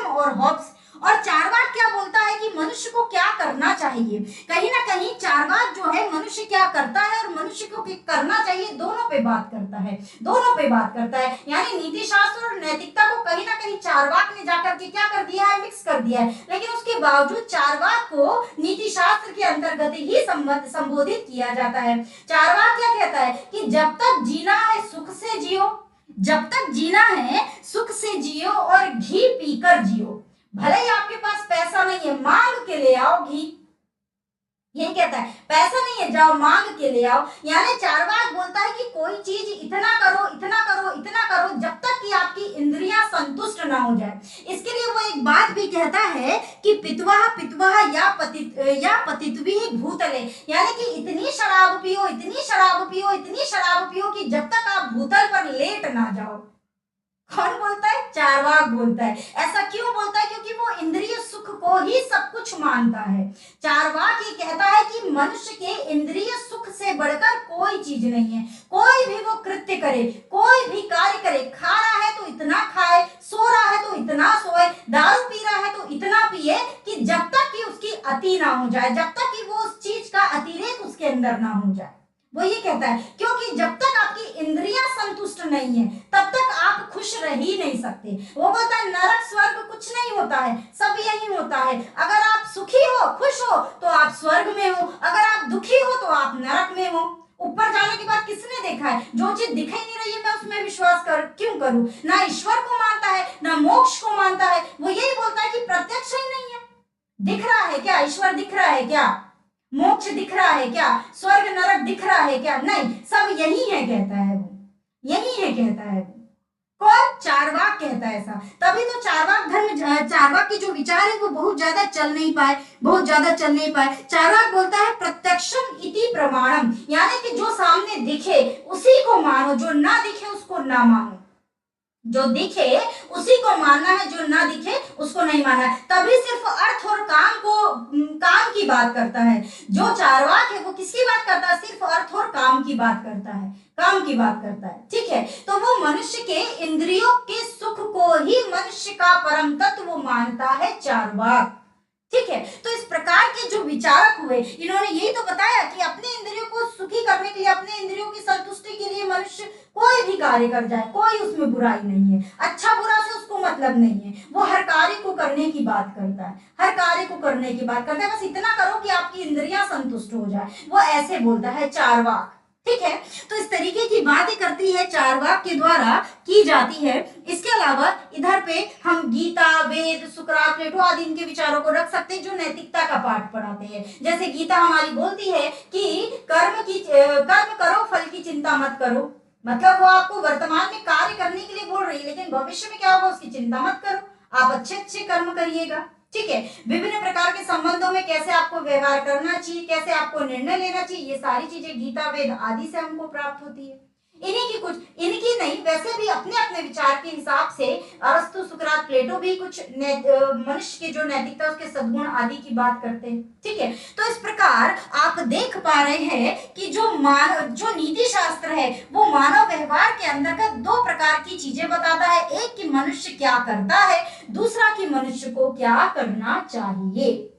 Speaker 1: और हॉब्स। और चारवाक क्या बोलता है कि मनुष्य को क्या करना चाहिए। कहीं ना कहीं चारवाक जो है मनुष्य क्या करता है और मनुष्य को क्या करना चाहिए, दोनों पे बात करता है। यानी नीति शास्त्र और नैतिकता को कहीं ना कहीं चारवाक ने जाकर के क्या कर दिया है, मिक्स कर दिया है। लेकिन उसके बावजूद चारवाक को नीति शास्त्र के अंतर्गत ही संबोधित किया जाता है। चारवाक क्या कहता है कि जब तक जीना है सुख से जियो और घी पीकर जियो। भले ही आपके पास पैसा नहीं है, मांग के ले आओ घी। ये कहता है पैसा नहीं है, जाओ मांग के ले आओ। यानी चारवाक बोलता है कि कोई चीज इतना करो जब तक कि आपकी इंद्रियां संतुष्ट ना हो जाए। इसके लिए वो एक बात भी कहता है कि पित्वः या पतित्विः भूतले। यानी कि इतनी शराब पियो कि जब तक आप भूतल पर लेट ना जाओ। कौन बोलता है, चारवाक बोलता है। ऐसा क्यों बोलता है, क्योंकि वो इंद्रिय सुख को ही सब कुछ मानता है। चारवाक ये कहता है कि मनुष्य के इंद्रिय सुख से बढ़कर कोई चीज नहीं है। कोई भी वो कृत्य करे, कोई भी कार्य करे, खा रहा है तो इतना खाए, सो रहा है तो इतना सोए, दारू पी रहा है तो इतना पिए कि जब तक कि उसकी अति ना हो जाए, जब तक कि वो उस चीज का अतिरेक उसके अंदर ना हो जाए। वो ये कहता है क्योंकि जब तक आपकी इंद्रियां संतुष्ट नहीं है तब तक आप खुश रह ही नहीं सकते। वो बोलता है नरक स्वर्ग कुछ नहीं होता है, सब यही होता है। अगर आप सुखी हो, खुश हो तो आप स्वर्ग में हो, अगर आप दुखी हो तो आप नरक में हो। ऊपर जाने के बाद किसने देखा है, जो चीज दिखाई नहीं रही है मैं उसमें विश्वास क्यों करूं। ना ईश्वर को मानता है ना मोक्ष को मानता है। वो यही बोलता है कि प्रत्यक्ष ही नहीं है। दिख रहा है क्या, ईश्वर दिख रहा है क्या, मोक्ष दिख रहा है क्या, स्वर्ग नरक दिख रहा है क्या, नहीं, सब यही है कहता है वो, यही है कहता है वो। कौन, चारवाक कहता है ऐसा। तभी तो चारवाक के जो विचार है वो बहुत ज्यादा चल नहीं पाए। चारवाक बोलता है प्रत्यक्षम इति प्रमाणम। यानी कि जो सामने दिखे उसी को मानो, जो ना दिखे उसको ना मानो। जो दिखे उसी को मानना है, जो ना दिखे उसको नहीं मानना है। तभी सिर्फ अर्थ और काम की बात करता है। जो चारवाक है वो किसकी बात करता है, सिर्फ अर्थ और काम की बात करता है। ठीक है, तो वो मनुष्य के इंद्रियों के सुख को ही मनुष्य का परम तत्व मानता है चारवाक। ठीक है, तो इस प्रकार के जो विचारक हुए इन्होंने यही तो बताया कि अपने इंद्रियों को सुखी करने के लिए, अपने इंद्रियों की संतुष्टि के लिए मनुष्य कोई भी कार्य कर जाए, कोई उसमें बुराई नहीं है, अच्छा बुरा से उसको मतलब नहीं है। वो हर कार्य को करने की बात करता है, बस इतना करो कि आपकी इंद्रियां संतुष्ट हो जाए। वो ऐसे बोलता है चारवाक। ठीक है, तो इस तरीके की बातें करती है चारवाक के द्वारा की जाती है। इसके अलावा इधर पे हम गीता, वेद, सुकरात, प्लेटो आदि इनके विचारों को रख सकते हैं जो नैतिकता का पाठ पढ़ाते हैं। जैसे गीता हमारी बोलती है कि कर्म करो, फल की चिंता मत करो। मतलब वो आपको वर्तमान में कार्य करने के लिए बोल रही है, लेकिन भविष्य में क्या होगा उसकी चिंता मत करो, आप अच्छे कर्म करिएगा। ठीक है, विभिन्न प्रकार के संबंधों में कैसे आपको व्यवहार करना चाहिए, कैसे आपको निर्णय लेना चाहिए, ये सारी चीजें गीता, वेद आदि से हमको प्राप्त होती है। इनकी नहीं, वैसे भी अपने अपने विचार के हिसाब से अरस्तु, सुकरात, प्लेटो भी कुछ मनुष्य की जो नैतिकता, उसके सद्गुण आदि की बात करते हैं। ठीक है, तो इस प्रकार आप देख पा रहे हैं कि जो नीति शास्त्र है वो मानव व्यवहार के अंतर्गत दो प्रकार की चीजें बताता है। एक कि मनुष्य क्या करता है, दूसरा कि मनुष्य को क्या करना चाहिए।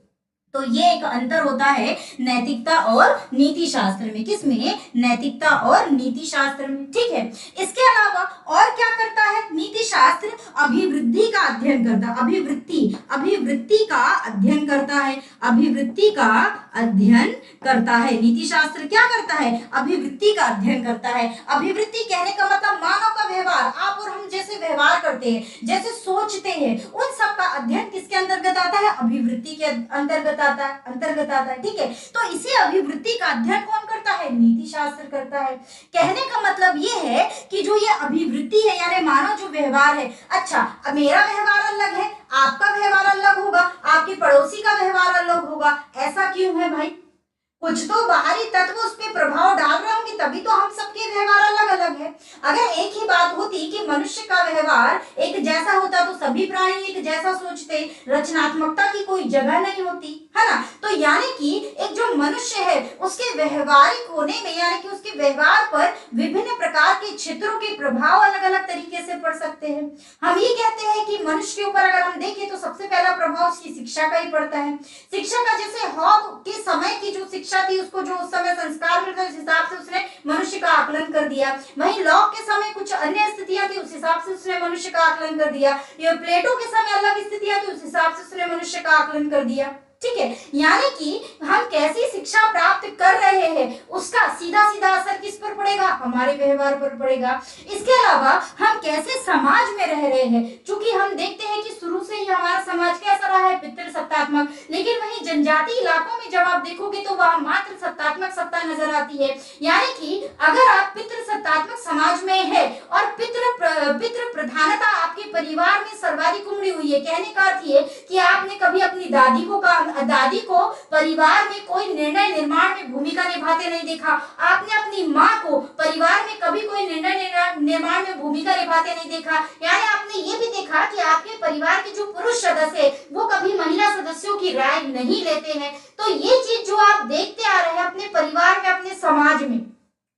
Speaker 1: तो ये एक अंतर होता है नैतिकता और नीति शास्त्र में। किसमें, नैतिकता और नीति शास्त्र में। ठीक है, इसके अलावा और क्या करता है नीति शास्त्र, अभिवृद्धि का अध्ययन करता है। अभिवृत्ति का अध्ययन करता है। नीति शास्त्र क्या करता है, अभिवृत्ति का अध्ययन करता है। अभिवृत्ति कहने का मतलब मानव का व्यवहार, आप और हम जैसे व्यवहार करते हैं, जैसे सोचते हैं, उन सब का अध्ययन किसके अंतर्गत आता है, अभिवृत्ति के अंतर्गत आता है। ठीक है, तो इसी अभिवृत्ति का अध्ययन कौन करता है, नीति शास्त्र करता है। कहने का मतलब ये है कि जो ये अभिवृत्ति है यानी मानव जो व्यवहार है, अच्छा अब मेरा व्यवहार अलग है, आपका व्यवहार अलग होगा, आपके पड़ोसी का व्यवहार अलग होगा। ऐसा क्यों है भाई, कुछ तो बाहरी तत्व उस पर प्रभाव डाल रहे होंगे, तभी तो हम सबके व्यवहार अलग अलग है। अगर एक ही बात होती कि मनुष्य का व्यवहार एक जैसा होता तो सभी प्राणी एक जैसा सोचते, रचनात्मकता की कोई जगह नहीं होती, है ना। तो यानी कि एक जो मनुष्य है उसके व्यवहारिक होने में, यानी कि उसके व्यवहार पर विभिन्न प्रकार के क्षेत्रों के प्रभाव अलग अलग तरीके से पड़ सकते हैं। हम ये कहते हैं कि मनुष्य के ऊपर अगर हम देखें तो सबसे पहला प्रभाव उसकी शिक्षा का ही पड़ता है। शिक्षा का, जैसे हॉक के समय की जो शिक्षा थी उसको जो उस समय संस्कार मिलते उस हिसाब से उसने मनुष्य का आकलन कर दिया। वहीं लॉक के समय कुछ अन्य स्थितियां थी, उस हिसाब से उसने मनुष्य का आकलन कर दिया। ये प्लेटो के समय अलग स्थितियां थी, उस हिसाब से उसने मनुष्य का आकलन कर दिया। ठीक है, यानी कि हम कैसी शिक्षा प्राप्त कर रहे हैं उसका सीधा सीधा असर किस पर पड़ेगा, हमारे व्यवहार पर पड़ेगा। इसके अलावा हम कैसे समाज में रह रहे हैं, क्योंकि हम देखते हैं कि शुरू से ही हमारा समाज कैसा रहा है, पितृसत्तात्मक। लेकिन वहीं जनजातीय इलाकों में जब आप देखोगे तो वहां मात्र सत्तात्मक सत्ता नजर आती है। यानी कि अगर आप पितृसत्तात्मक समाज में है और पितृ प्रधानता आपके परिवार में सर्वाधिक उमड़ी हुई है, कहने का अर्थ ये कि आपने कभी अपनी दादी को परिवार में कोई निर्णय निर्माण में भूमिका निभाते नहीं देखा, आपने अपनी माँ को परिवार में कभी कोई निर्णय निर्माण में भूमिका निभाते नहीं देखा, यानी आपने ये भी देखा कि आपके परिवार के जो पुरुष सदस्य है वो कभी महिला सदस्यों की राय नहीं लेते हैं। तो ये चीज जो आप देखते आ रहे हैं अपने परिवार में, अपने समाज में,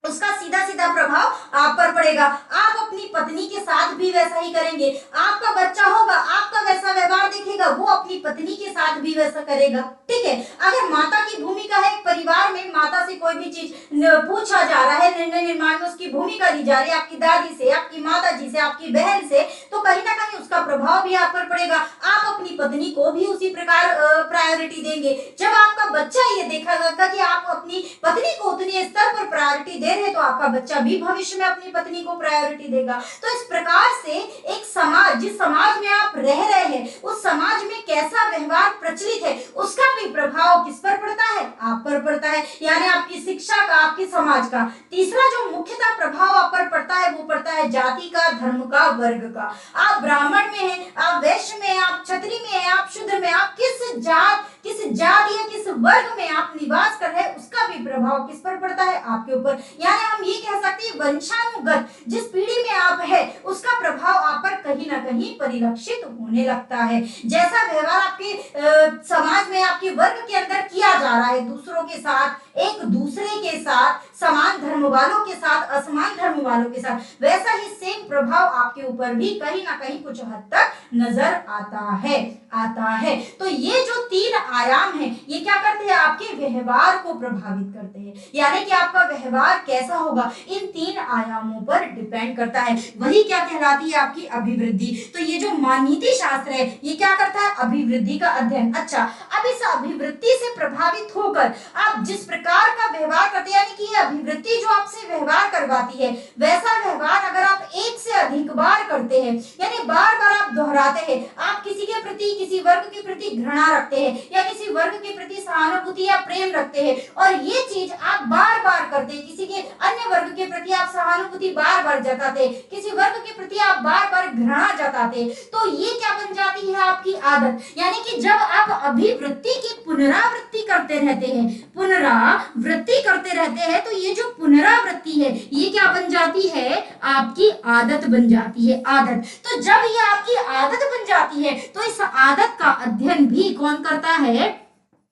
Speaker 1: उसका सीधा सीधा प्रभाव आप पर पड़ेगा। आप अपनी पत्नी के साथ भी वैसा ही करेंगे, आपका बच्चा होगा आपका वैसा व्यवहार देखेगा, वो अपनी पत्नी के साथ भी वैसा करेगा। ठीक है, अगर माता की भूमिका है परिवार में, माता से कोई भी चीज पूछा जा रहा है, निर्णय निर्माण में उसकी भूमिका ली जा रही है आपकी दादी से, आपकी माता जी से, आपकी बहन से, तो कहीं ना कहीं उसका प्रभाव भी आप पर पड़ेगा। आप अपनी पत्नी को भी उसी प्रकार प्रायोरिटी देंगे। जब आपका बच्चा ये देखेगा कि आप अपनी पत्नी को उतनी स्तर पर प्रायोरिटी दे रहे, तो आपका बच्चा भी भविष्य में अपनी पत्नी को प्रायोरिटी देगा। तो इस प्रकार से एक समाज, जिस समाज में आप रह रहे हैं उस समाज में कैसा व्यवहार प्रचलित है उसका भी प्रभाव किस पर पड़ता है, आप पर पड़ता है, यानी आपकी शिक्षा का, आपके समाज का। तीसरा जो मुख्यतः प्रभाव आप पर पड़ता है वो पड़ता है जाति का, धर्म का, वर्ग का। आप ब्राह्मण में हैं, आप वैश्य में, आप क्षत्रिय में हैं, आप शूद्र में, आप किस जाति या किस वर्ग में आप निवास कर रहे हैं उसका भी प्रभाव किस पर पड़ता है, आपके ऊपर। यानी हम ये कह सकते हैं वंशानुगत जिस पीढ़ी में आप है उसका प्रभाव आप पर कहीं ना कहीं परिलक्षित होने लगता है। जैसा व्यवहार आपके समाज में, आपके वर्ग के अंदर किया जा रहा है दूसरों के साथ, एक दूसरे के साथ, समान धर्म वालों के साथ, असमान धर्म वालों के साथ, वैसा ही सेम प्रभाव आपके ऊपर भी कहीं ना कहीं कुछ हद तक नजर आता है। तो ये जो तीन आयाम है ये क्या करते हैं, आपके व्यवहार को प्रभावित करते हैं, यानी कि आपका व्यवहार कैसा होगा इन तीन आयामों पर डिपेंड करता है। वही क्या कहलाती है, आपकी अभिवृद्धि। तो ये जो नीति शास्त्र है ये क्या करता है, अभिवृद्धि का अध्ययन। अच्छा, अब इस अभिवृद्धि से प्रभावित होकर आप जिस प्रकार का व्यवहार करते हैं, यानी कि ये अभिवृद्धि जो आपसे व्यवहार करवाती है, वैसा व्यवहार अगर आप एक से अधिक बार करते हैं, यानी बार बार आप दोहराते हैं, आप किसी के प्रति, किसी वर्ग के प्रति घृणा रखते हैं या किसी वर्ग के प्रति सहानुभूति या प्रेम रखते हैं, और ये चीज आप बार बार करते हैं, किसी के अन्य वर्ग के प्रति आप सहानुभूति बार बार जताते, किसी वर्ग के प्रति आप बार बार घृणा जताते, तो ये क्या बन जाती है, आपकी आदत। यानी कि जब आप अभिवृत्ति की पुनरावृत्ति करते रहते हैं, तो ये जो पुनरावृत्ति है ये क्या बन जाती है, आपकी आदत बन जाती है, आदत। तो जब ये आपकी आदत बन जाती है तो इस आदत का अध्ययन भी कौन करता है,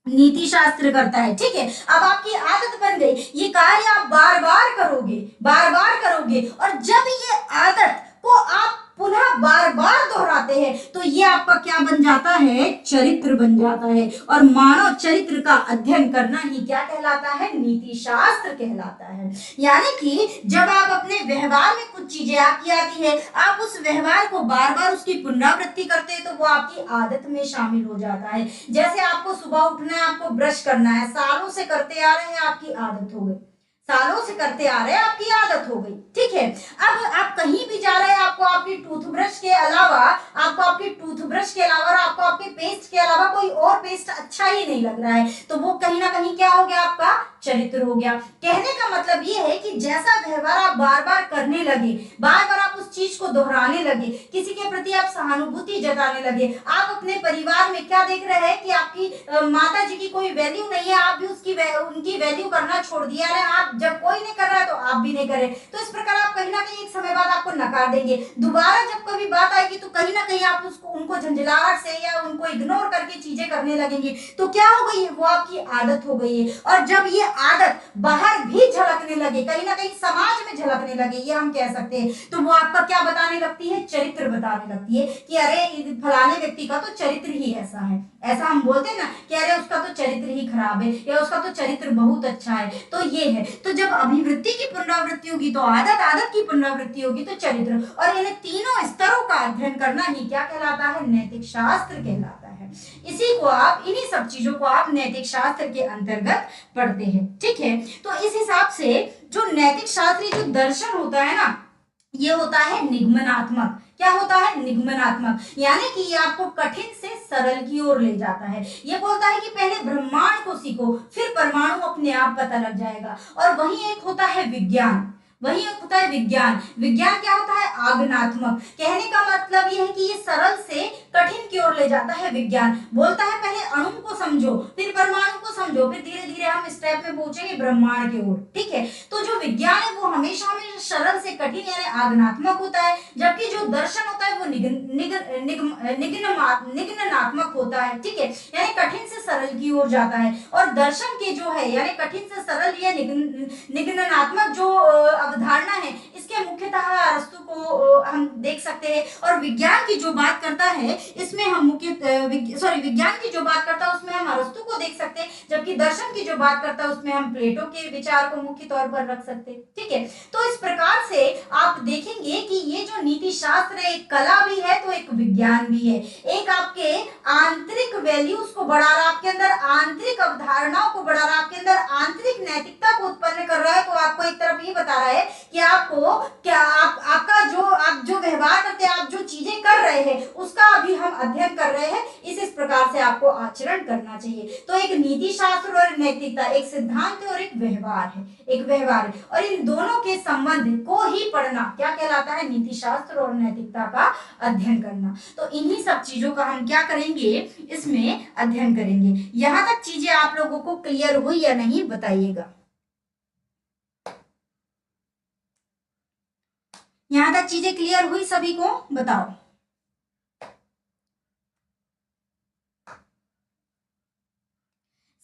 Speaker 1: नीति शास्त्र करता है। ठीक है, अब आपकी आदत बन गई, ये कार्य आप बार बार करोगे, और जब ये आदत को आप पुनः बार बार दोहराते हैं तो ये आपका क्या बन जाता है, चरित्र बन जाता है। और मानव चरित्र का अध्ययन करना ही क्या कहलाता है, नीति शास्त्र कहलाता है। यानी कि जब आप अपने व्यवहार में कुछ चीजें आपकी आती है, आप उस व्यवहार को बार बार उसकी पुनरावृत्ति करते हैं तो वो आपकी आदत में शामिल हो जाता है। जैसे आपको सुबह उठना है, आपको ब्रश करना है, सालों से करते आ रहे हैं, आपकी आदत हो गई, सालों से करते आ रहे हैं, आपकी आदत हो गई। ठीक है, अब आप कहीं भी जा रहे हैं, आपको आपकी टूथब्रश के अलावा और आपको आपके पेस्ट के अलावा कोई और पेस्ट अच्छा ही नहीं लग रहा है, तो वो कहीं ना कहीं क्या हो गया, आपका चरित्र हो गया। कहने का मतलब ये है कि जैसा व्यवहार आप बार बार करने लगे, बार बार आप उस चीज को दोहराने लगे, किसी के प्रति आप सहानुभूति जताने लगे, आप अपने परिवार में क्या देख रहे हैं कि आपकी माता जी की कोई वैल्यू नहीं है, आप भी उनकी वैल्यू करना छोड़ दिया है। आप जब कोई नहीं कर रहा है तो आप भी नहीं करे, तो इस प्रकार आप कहीं ना कहीं एक समय बाद आपको नकार देंगे। दोबारा जब कभी बात आएगी तो कहीं ना कहीं आप उसको उनको झंझलाहट से या उनको इग्नोर करके चीजें करने लगेंगे। तो क्या हो गई है, वो आपकी आदत हो गई है। और जब ये आदत बाहर भी झलकने लगे, कहीं ना कहीं समाज में झलकने लगे, ये हम कह सकते हैं, तो वो आपका क्या बताने लगती है, चरित्र बताने लगती है कि अरे फलाने व्यक्ति का तो चरित्र ही ऐसा है। ऐसा हम बोलते हैं ना कि अरे उसका तो चरित्र ही खराब है या उसका तो चरित्र बहुत अच्छा है। तो ये है, तो जब अभिवृत्ति की पुनरावृत्ति होगी तो आदत, आदत की पुनरावृत्ति होगी तो चरित्र, और इन तीनों स्तरों का अध्ययन करना ही क्या कहलाता है, नैतिक शास्त्र कहलाता है। इसी को आप, इन्हीं सब चीजों को आप नैतिक शास्त्र के अंतर्गत पढ़ते हैं। ठीक है, तो इस हिसाब से जो नैतिक शास्त्रीय जो दर्शन होता है ना, ये होता है निगमनात्मक। क्या होता है, निगमनात्मक, यानी कि ये आपको कठिन से सरल की ओर ले जाता है। ये बोलता है कि पहले ब्रह्मांड को सीखो, फिर परमाणु अपने आप पता लग जाएगा। और वही एक होता है विज्ञान, वही एक होता है विज्ञान। विज्ञान क्या होता है, आगमनात्मक। कहने का मतलब ये है कि ये सरल से कठिन की ओर ले जाता है विज्ञान। बोलता है पहले अणु को समझो, फिर परमाणु को समझो, फिर धीरे धीरे हम स्टेप में पहुंचेंगे ब्रह्मांड की ओर। ठीक है, तो जो विज्ञान है वो हमेशा हमेशा सरल से कठिन यानी आगमनात्मक होता है, जबकि जो दर्शन होता है वो निगमनात्मक होता है। ठीक है, यानी कठिन से सरल की ओर जाता है। और दर्शन के जो है यानी कठिन से सरल या निगमनात्मक जो अवधारणा है, इसके मुख्यतः अरस्तु को हम देख सकते हैं। और विज्ञान की जो बात करता है इसमें हम विज्ञान की जो बात करता है उसमें हम अरस्तु को देख सकते हैं, जबकि दर्शन की जो बात करता है उसमें हम प्लेटो के विचार को मुख्य तौर पर रख सकते हैं। ठीक है, तो इस प्रकार से आप देखेंगे कि ये जो नीति शास्त्र है एक कला भी है तो एक विज्ञान भी है। एक आपके आंतरिक वैल्यूज को बढ़ा रहा, आपके अंदर आंतरिक अवधारणाओं को बढ़ा रहा, आपके अंदर आंतरिक नैतिकता को उत्पन्न कर रहा है। तो आपको एक तरफ ये बता रहा है कि आपको क्या आपका जो आप जो व्यवहार करते हैं, आप जो चीजें कर रहे हैं उसका अभी हम अध्ययन कर रहे हैं, इस प्रकार से आपको आचरण करना चाहिए। तो एक नीति शास्त्र और नैतिकता एक सिद्धांत और एक व्यवहार है, एक व्यवहार है। और इन दोनों के संबंध को ही पढ़ना क्या कहलाता है, नीति शास्त्र और नैतिकता का अध्ययन करना। तो इन्हीं सब चीजों का हम क्या करेंगे, इसमें अध्ययन करेंगे। यहां तक चीजें आप लोगों को क्लियर हुई या नहीं बताइएगा। यहां तक चीजें क्लियर हुई सभी को, बताओ।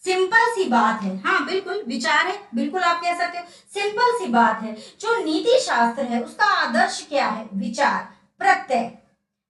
Speaker 1: सिंपल सी बात है, हाँ बिल्कुल विचार है, बिल्कुल आप कह सकते हो सिंपल सी बात है। जो नीति शास्त्र है उसका आदर्श क्या है, विचार प्रत्यय,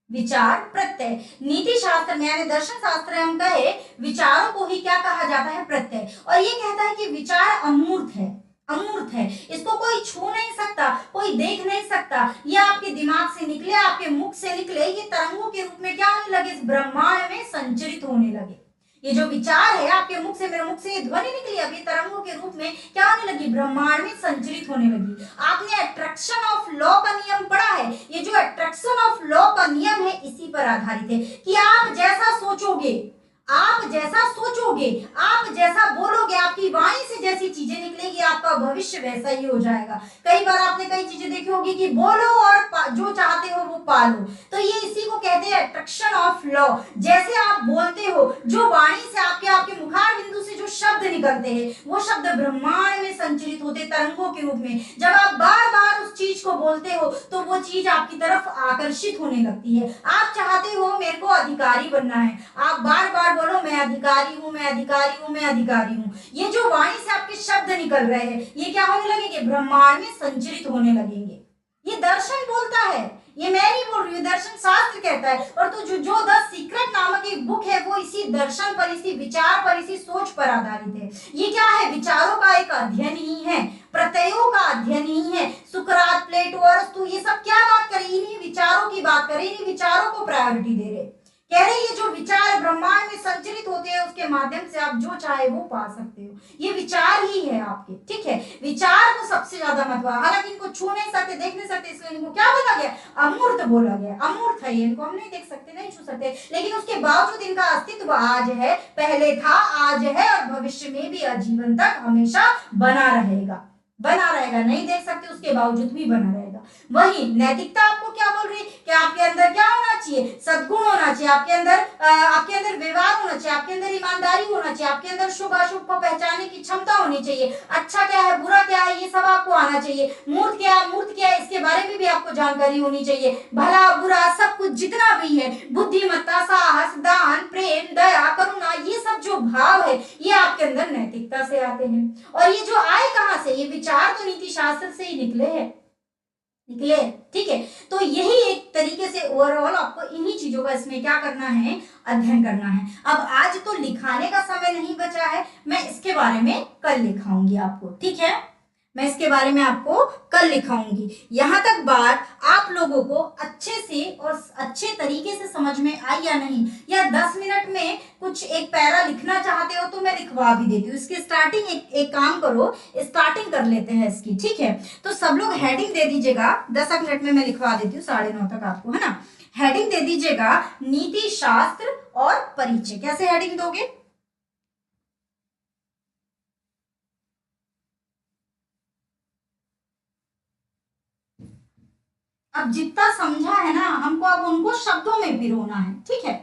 Speaker 1: विचार प्रत्यय। नीति शास्त्र में यानी दर्शन शास्त्र में हम कहे विचारों को ही क्या कहा जाता है, प्रत्यय। और ये कहता है कि विचार अमूर्त है, अमूर्त है, इसको कोई छू नहीं सकता, कोई देख नहीं सकता। ये आपके दिमाग से निकले, आपके मुख से निकले, ये तरंगों के रूप में क्या होने लगे, इस ब्रह्मांड में संचरित होने लगे। ये जो विचार है आपके मुख से, मेरे मुख से ये ध्वनि निकली, अब ये तरंगों के रूप में क्या होने लगी, ब्रह्मांड में संचरित होने लगी। आपने अट्रैक्शन ऑफ लॉ का नियम पढ़ा है, ये जो अट्रैक्शन ऑफ लॉ का नियम है इसी पर आधारित है कि आप जैसा सोचोगे, आप जैसा सोचोगे, आप जैसा बोलोगे, आपकी वाणी से जैसी चीजें निकलेगी, आपका भविष्य वैसा ही हो जाएगा। कई बार आपने कई चीजें देखी होगी कि बोलो और जो चाहते हो वो पालो। तो ये इसी को कहते हैं अट्रैक्शन ऑफ लॉ। जैसे आप बोलते हो, जो वाणी से आपके मुखार बिंदु से जो शब्द निकलते हैं वो शब्द ब्रह्मांड में संचरित होते तरंगों के रूप में। जब आप बार बार उस चीज को बोलते हो तो वो चीज आपकी तरफ आकर्षित होने लगती है। आप चाहते हो मेरे को अधिकारी बनना है, आप बार बार बोलो मैं अधिकारी हूँ, मैं अधिकारी हूँ, मैं अधिकारी हूँ। ये जो वाणी से आपके शब्द निकल रहे हैं ये क्या होने लगेंगे, ब्रह्मांड में संचरित होने लगेंगे। ये दर्शन बोलता है, ये मैं नहीं बोल रही हूँ, दर्शन शास्त्र कहता है। और तो जो द सीक्रेट नामक एक बुक है वो इसी दर्शन पर, इसी विचार पर, इसी सोच पर आधारित है। ये क्या है, विचारों का एक अध्ययन ही है, प्रत्ययों का अध्ययन ही है। सुकरात, प्लेटो, अरस्तु ये सब क्या बात करें, इन्हीं विचारों की बात करें, इन्हीं विचारों को प्रायोरिटी दे रहे, कह रहे ये जो विचार ब्रह्मांड में संचरित होते हैं उसके माध्यम से आप जो चाहे वो पा सकते हो। ये विचार ही है आपके, ठीक है। विचार को सबसे ज्यादा महत्व, हालांकि इनको छू नहीं सकते, देख नहीं सकते, इसलिए इनको क्या बोला गया, अमूर्त बोला गया। अमूर्त है ये, इनको हम नहीं देख सकते, नहीं छू सकते, लेकिन उसके बावजूद इनका अस्तित्व आज है, पहले था, आज है और भविष्य में भी आजीवन तक हमेशा बना रहेगा, बना रहेगा। नहीं देख सकते उसके बावजूद भी बना रहेगा। वही नैतिकता आपको क्या बोल रही है कि आपके अंदर क्या होना चाहिए, सद्गुण होना चाहिए, आपके अंदर व्यवहार होना चाहिए, आपके अंदर ईमानदारी होना चाहिए, आपके अंदर शुभ अशुभ को पहचानने की क्षमता होनी चाहिए। अच्छा क्या है, बुरा क्या है, ये सब आपको आना चाहिए। मूर्त क्या है इसके बारे में भी आपको जानकारी होनी चाहिए। भला बुरा सब कुछ जितना भी है, बुद्धिमत्ता, साहस, दान, प्रेम, दया, करुणा, ये सब जो भाव है ये आपके अंदर नैतिकता से आते हैं। और ये जो आए कहां से, ये विचार तो नीति शास्त्र से ही निकले हैं, निकले। ठीक है, तो यही एक तरीके से ओवरऑल आपको इन्हीं चीजों का इसमें क्या करना है, अध्ययन करना है। अब आज तो लिखाने का समय नहीं बचा है, मैं इसके बारे में कल लिखाऊंगी आपको। ठीक है, मैं इसके बारे में आपको कल लिखाऊंगी। यहां तक बात आप लोगों को अच्छे से और अच्छे तरीके से समझ में आई या नहीं, या 10 मिनट में कुछ एक पैरा लिखना चाहते हो तो मैं लिखवा भी देती हूँ। इसकी स्टार्टिंग एक काम करो, स्टार्टिंग कर लेते हैं इसकी। ठीक है, तो सब लोग हेडिंग दे दीजिएगा, 10 मिनट में मैं लिखवा देती हूँ, 9:30 तक आपको, है ना। हेडिंग दे दीजिएगा नीति शास्त्र और परिचय। कैसे हेडिंग दोगे? अब जितना समझा है ना हमको, अब उनको शब्दों में पिरोना है। ठीक है,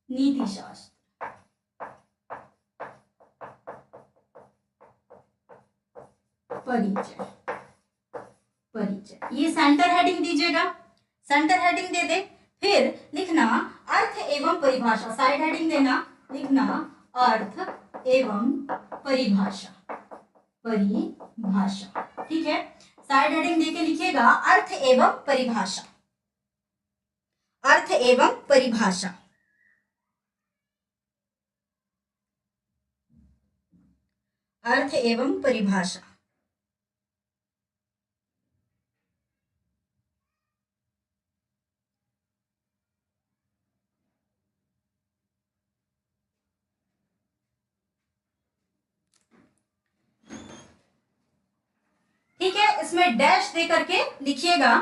Speaker 1: नीति शास्त्र, परिचय, परिचय, ये सेंटर हेडिंग दीजिएगा, सेंटर हेडिंग दे दे। फिर लिखना अर्थ एवं परिभाषा, साइड हेडिंग देना, लिखना अर्थ एवं परिभाषा, परिभाषा। ठीक है, साइड हेडिंग देके लिखिएगा अर्थ एवं परिभाषा, अर्थ एवं परिभाषा, अर्थ एवं परिभाषा। ठीक है, इसमें डैश दे करके लिखिएगा,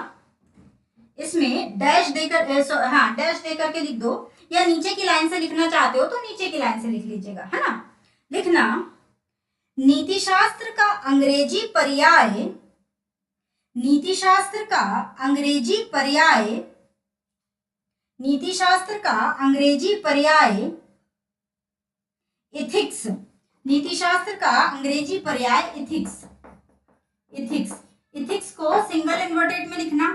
Speaker 1: इसमें डैश देकर, हाँ डैश दे करके लिख दो, या नीचे की लाइन से लिखना चाहते हो तो नीचे की लाइन से लिख लीजिएगा, है ना। लिखना नीति शास्त्र का अंग्रेजी पर्याय, नीति शास्त्र का अंग्रेजी पर्याय, नीति शास्त्र का अंग्रेजी पर्याय इथिक्स, नीति शास्त्र का अंग्रेजी पर्याय इथिक्स, इथिक्स, इथिक्स को सिंगल इन्वर्टेड में लिखना,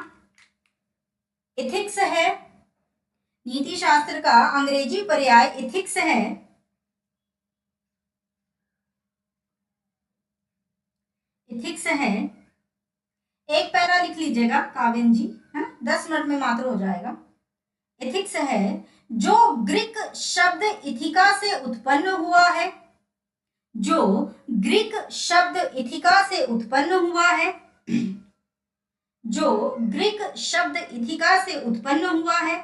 Speaker 1: इथिक्स है, नीति शास्त्र का अंग्रेजी पर्याय इथिक्स है, इथिक्स है। एक पैरा लिख लीजिएगा काव्यन जी, है ना, 10 मिनट में मात्र हो जाएगा। इथिक्स है जो ग्रीक शब्द इथिका से उत्पन्न हुआ है, जो ग्रीक शब्द इथिका से उत्पन्न हुआ है, जो ग्रीक शब्द इथिका से उत्पन्न हुआ है,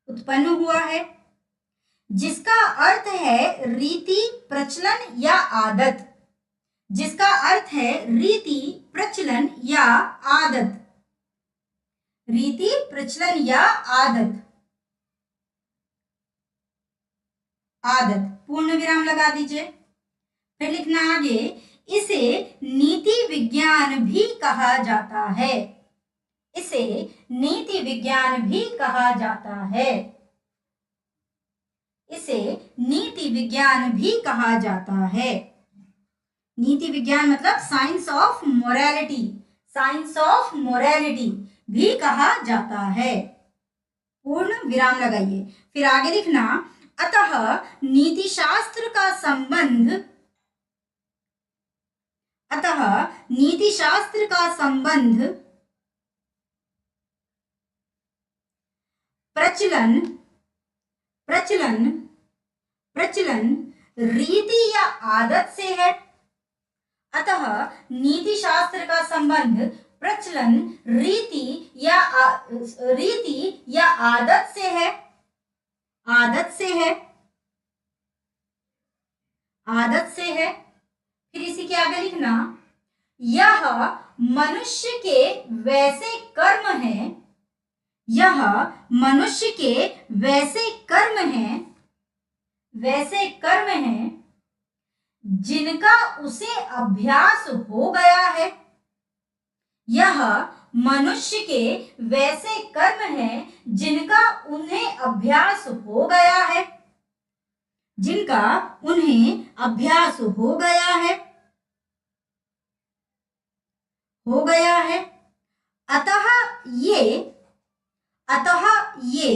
Speaker 1: उत्पन्न हुआ है, जिसका अर्थ है रीति, प्रचलन या आदत, जिसका अर्थ है रीति, प्रचलन या आदत, रीति, प्रचलन या आदत, आदत, पूर्ण विराम लगा दीजिए। फिर लिखना आगे, इसे नीति विज्ञान भी कहा जाता है, इसे नीति विज्ञान भी कहा जाता है, इसे नीति विज्ञान भी कहा जाता है। नीति विज्ञान मतलब science of morality, science of morality भी कहा जाता है। पूर्ण विराम लगाइए। फिर आगे लिखना, अतः नीति शास्त्र का संबंध, अतः नीति शास्त्र का संबंध प्रचलन, प्रचलन, प्रचलन, रीति या आदत से है, अतः नीति शास्त्र का संबंध प्रचलन, रीति या आदत से है, आदत से है, आदत से है। फिर इसी के आगे लिखना, यह मनुष्य के वैसे कर्म हैं, यह मनुष्य के वैसे कर्म हैं, वैसे कर्म हैं जिनका उसे अभ्यास हो गया है, यह मनुष्य के वैसे कर्म हैं जिनका उन्हें अभ्यास हो गया है, जिनका उन्हें अभ्यास हो गया है, हो गया है। अतः ये अतः ये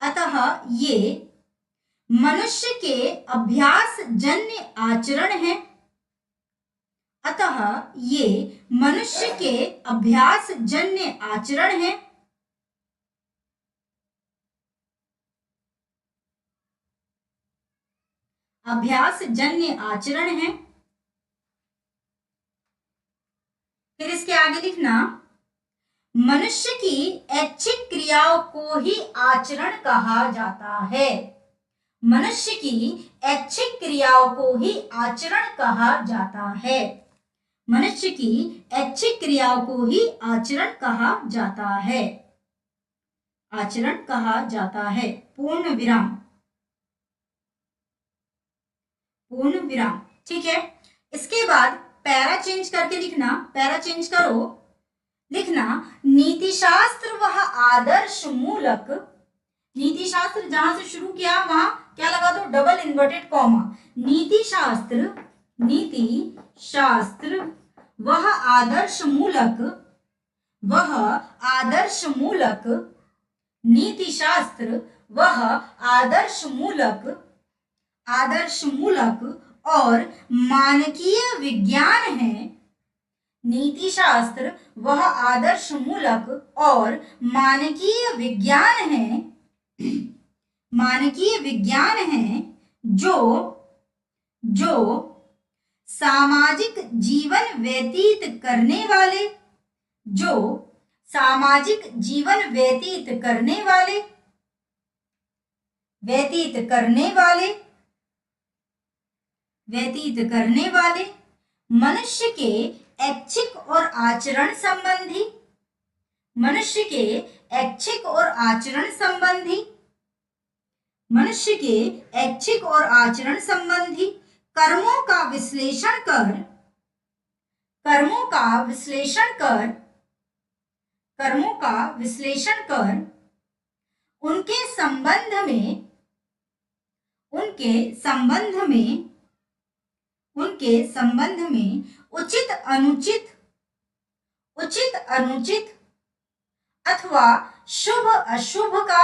Speaker 1: अतः ये मनुष्य के अभ्यास जन्य आचरण है। अतः ये मनुष्य के अभ्यास जन्य आचरण है। अभ्यास जन्य आचरण है। फिर इसके आगे लिखना, मनुष्य की ऐच्छिक क्रियाओं को ही आचरण कहा जाता है। मनुष्य की ऐच्छिक क्रियाओं को ही आचरण कहा जाता है। मनुष्य की ऐच्छिक क्रियाओं को ही आचरण कहा जाता है। आचरण कहा जाता है। पूर्ण विराम, पूर्ण विराम। ठीक है। इसके बाद पैरा चेंज करके लिखना, पैरा चेंज करो, लिखना नीति शास्त्र वह आदर्श मूलक। नीति शास्त्र जहां से शुरू किया वहां क्या लगा दो, डबल इन्वर्टेड कॉमा। नीति शास्त्र, नीति शास्त्र वह आदर्श मूलक, वह आदर्श मूलक, नीति शास्त्र वह आदर्श मूलक, आदर्श मूलक और मानकीय विज्ञान है। नीति शास्त्र वह आदर्श मूलक और मानकीय विज्ञान है, मानकीय विज्ञान है जो जो सामाजिक जीवन व्यतीत करने वाले, जो सामाजिक जीवन व्यतीत करने वाले, व्यतीत करने वाले, व्यतीत करने वाले मनुष्य के ऐच्छिक और आचरण संबंधी, मनुष्य के ऐच्छिक और आचरण संबंधी, मनुष्य के ऐच्छिक और आचरण संबंधी कर्मों का विश्लेषण कर, कर्मों का विश्लेषण कर, कर्मों का विश्लेषण कर उनके संबंध में, उनके संबंध में, उनके संबंध में उचित अनुचित, उचित अनुचित अथवा शुभ अशुभ का,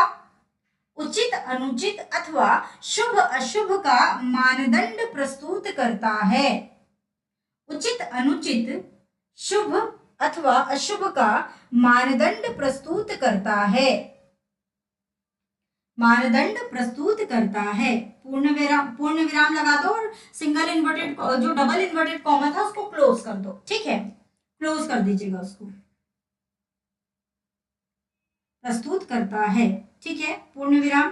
Speaker 1: उचित अनुचित अथवा शुभ अशुभ का मानदंड प्रस्तुत करता है। उचित अनुचित, शुभ अथवा अशुभ का मानदंड प्रस्तुत करता है, मानदंड प्रस्तुत करता है। पूर्ण विराम, पूर्ण विराम लगा दो और सिंगल इन्वर्टेड, जो डबल इन्वर्टेड कॉमा था उसको क्लोज कर दो। ठीक है, क्लोज कर दीजिएगा उसको। प्रस्तुत करता है। ठीक है, पूर्ण विराम।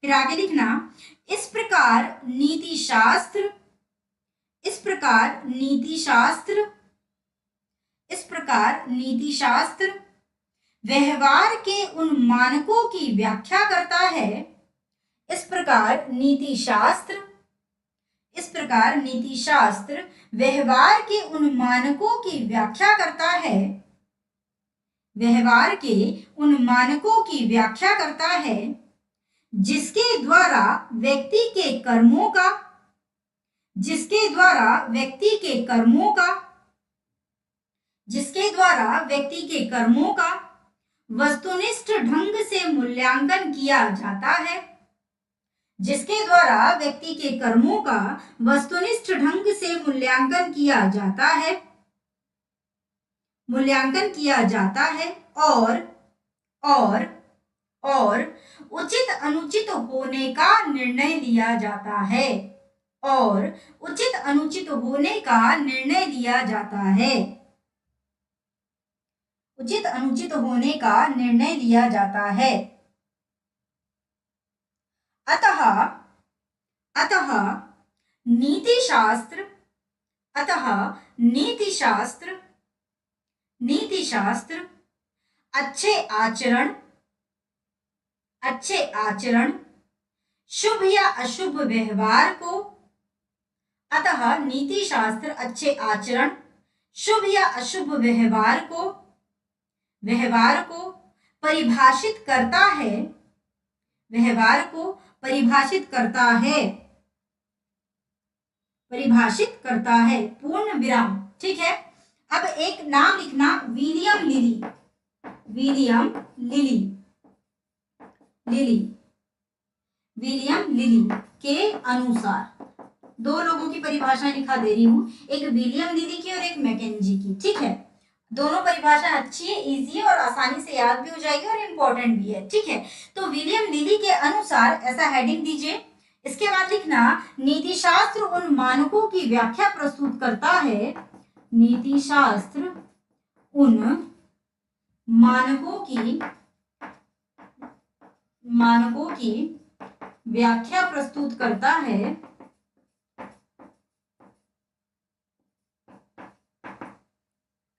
Speaker 1: फिर आगे लिखना, इस प्रकार नीति शास्त्र, इस प्रकार नीति शास्त्र, इस प्रकार नीति शास्त्र व्यवहार के उन मानकों की व्याख्या करता है। इस प्रकार नीति शास्त्र, इस प्रकार नीति शास्त्र व्यवहार के उन मानकों की व्याख्या करता है, व्यवहार के उन मानकों की व्याख्या करता है जिसके द्वारा व्यक्ति के कर्मों का, जिसके द्वारा व्यक्ति के कर्मों का, जिसके द्वारा व्यक्ति के कर्मों का वस्तुनिष्ठ ढंग से मूल्यांकन किया जाता है, जिसके द्वारा व्यक्ति के कर्मों का वस्तुनिष्ठ ढंग से मूल्यांकन किया जाता है, मूल्यांकन किया जाता है और उचित अनुचित होने का निर्णय लिया जाता है, और उचित अनुचित होने का निर्णय लिया जाता है, उचित अनुचित होने का निर्णय लिया जाता है। अतः अतः नीति शास्त्र, अतः नीति शास्त्र, नीति शास्त्र अच्छे आचरण, अच्छे आचरण, शुभ या अशुभ व्यवहार को, अतः नीति शास्त्र अच्छे आचरण, शुभ या अशुभ व्यवहार को, व्यवहार को परिभाषित करता है, व्यवहार को परिभाषित करता है, परिभाषित करता है, पूर्ण विराम। ठीक है, अब एक नाम लिखना, William lily, William lily, lily, William lily के अनुसार, दो लोगों की परिभाषा लिखा दे रही हूं, एक विलियम लिली की और एक मैकेंजी की। ठीक है, दोनों परिभाषा अच्छी है, इजी है और आसानी से याद भी हो जाएगी और इम्पोर्टेंट भी है। ठीक है, तो विलियम लिली के अनुसार ऐसा हेडिंग दीजिए। इसके बाद लिखना, नीति शास्त्र उन मानकों की व्याख्या प्रस्तुत करता है, नीति शास्त्र उन मानकों की व्याख्या प्रस्तुत करता है,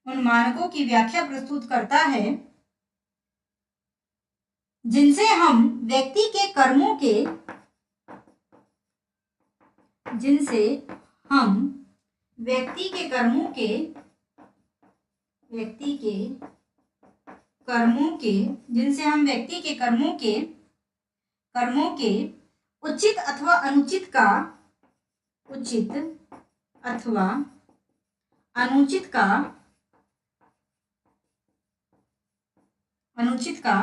Speaker 1: उन मानकों की व्याख्या प्रस्तुत करता है जिनसे हम व्यक्ति के कर्मों के, जिनसे हम व्यक्ति के कर्मों के, व्यक्ति के कर्मों के, जिनसे हम व्यक्ति के कर्मों के उचित अथवा अनुचित का, उचित अथवा अनुचित का, अनुचित का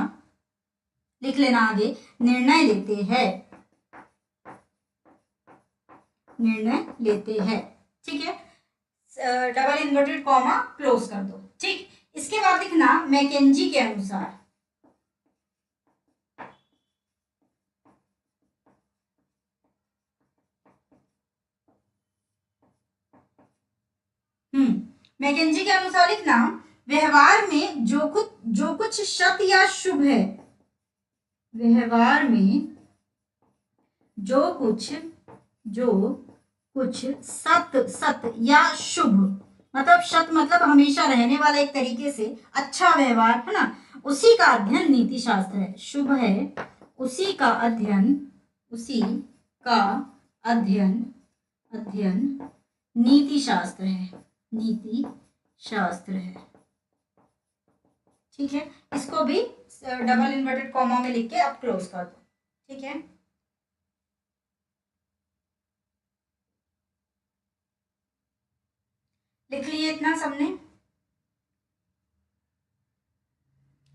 Speaker 1: लिख लेना आगे, निर्णय लेते हैं, निर्णय लेते हैं। ठीक है, डबल इन्वर्टेड कॉमा क्लोज कर दो। ठीक, इसके बाद लिखना, मैकेंजी के अनुसार, मैकेंजी के अनुसार लिखना, व्यवहार में जो कुछ सत या शुभ है, व्यवहार में जो कुछ सत या शुभ, मतलब सत मतलब हमेशा रहने वाला, एक तरीके से अच्छा व्यवहार है ना, उसी का अध्ययन नीति शास्त्र है। शुभ है उसी का अध्ययन, उसी का अध्ययन नीति शास्त्र है, नीति शास्त्र है। ठीक है, इसको भी डबल इन्वर्टेड कॉमा में लिख के अब क्लोज कर दो। ठीक है, लिख लिए इतना सबने।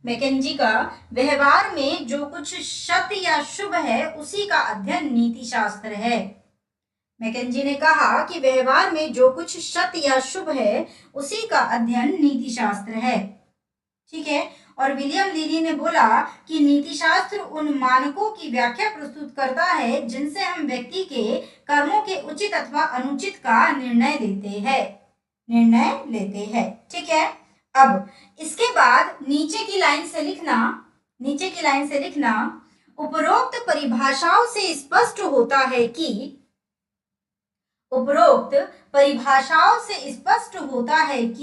Speaker 1: मैकेंजी का, व्यवहार में जो कुछ सत या शुभ है उसी का अध्ययन नीति शास्त्र है। मैकेंजी ने कहा कि व्यवहार में जो कुछ सत या शुभ है उसी का अध्ययन नीति शास्त्र है। ठीक है, और विलियम लिली ने बोला कि नीति शास्त्र उन मानकों की व्याख्या प्रस्तुत करता है जिनसे हम व्यक्ति के कर्मों के उचित अथवा अनुचित का निर्णय लेते हैं। ठीक है, अब इसके बाद नीचे की लाइन से लिखना, उपरोक्त परिभाषाओं से स्पष्ट होता है कि, उपरोक्त परिभाषाओं से स्पष्ट होता है कि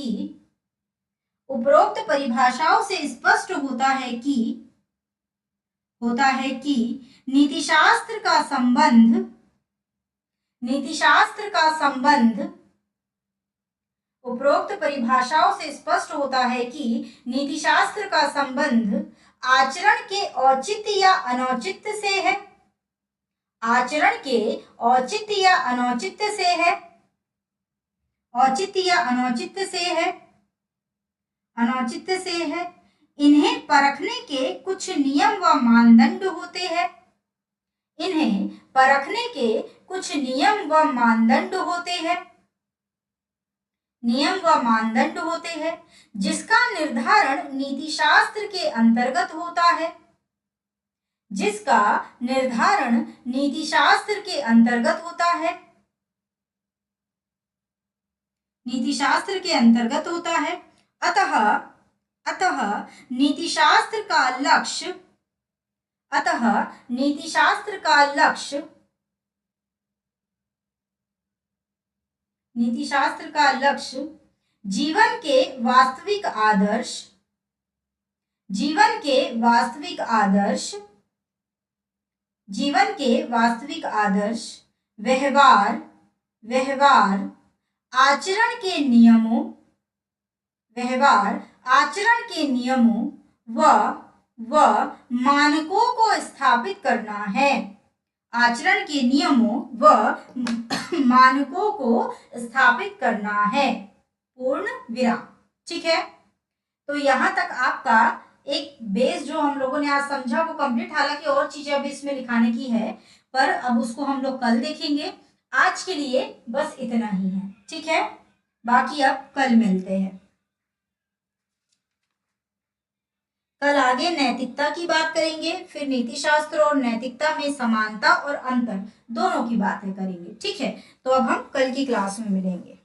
Speaker 1: नीति शास्त्र का संबंध, उपरोक्त परिभाषाओं से स्पष्ट होता है कि नीति शास्त्र का संबंध आचरण के औचित्य या अनौचित्य से है, आचरण के औचित्य या अनौचित्य से है, औचित्य या अनौचित्य से है। इन्हें परखने के कुछ नियम व मानदंड होते हैं, इन्हें परखने के कुछ नियम व मानदंड होते हैं, जिसका निर्धारण नीति शास्त्र के अंतर्गत होता है, जिसका निर्धारण नीति शास्त्र के अंतर्गत होता है, नीति शास्त्र के अंतर्गत होता है। अतः नीति शास्त्र का लक्ष्य जीवन के वास्तविक आदर्श, व्यवहार आचरण के नियमों व मानकों को स्थापित करना है, आचरण के नियमों व मानकों को स्थापित करना है, पूर्ण विराम। ठीक है, तो यहां तक आपका एक बेस जो हम लोगों ने आज समझा वो कंप्लीट, हालांकि और चीजें अभी इसमें लिखाने की है, पर अब उसको हम लोग कल देखेंगे। आज के लिए बस इतना ही है, ठीक है, बाकी अब कल मिलते हैं। कल आगे नैतिकता की बात करेंगे, फिर नीति शास्त्र और नैतिकता में समानता और अंतर दोनों की बातें करेंगे। ठीक है, तो अब हम कल की क्लास में मिलेंगे।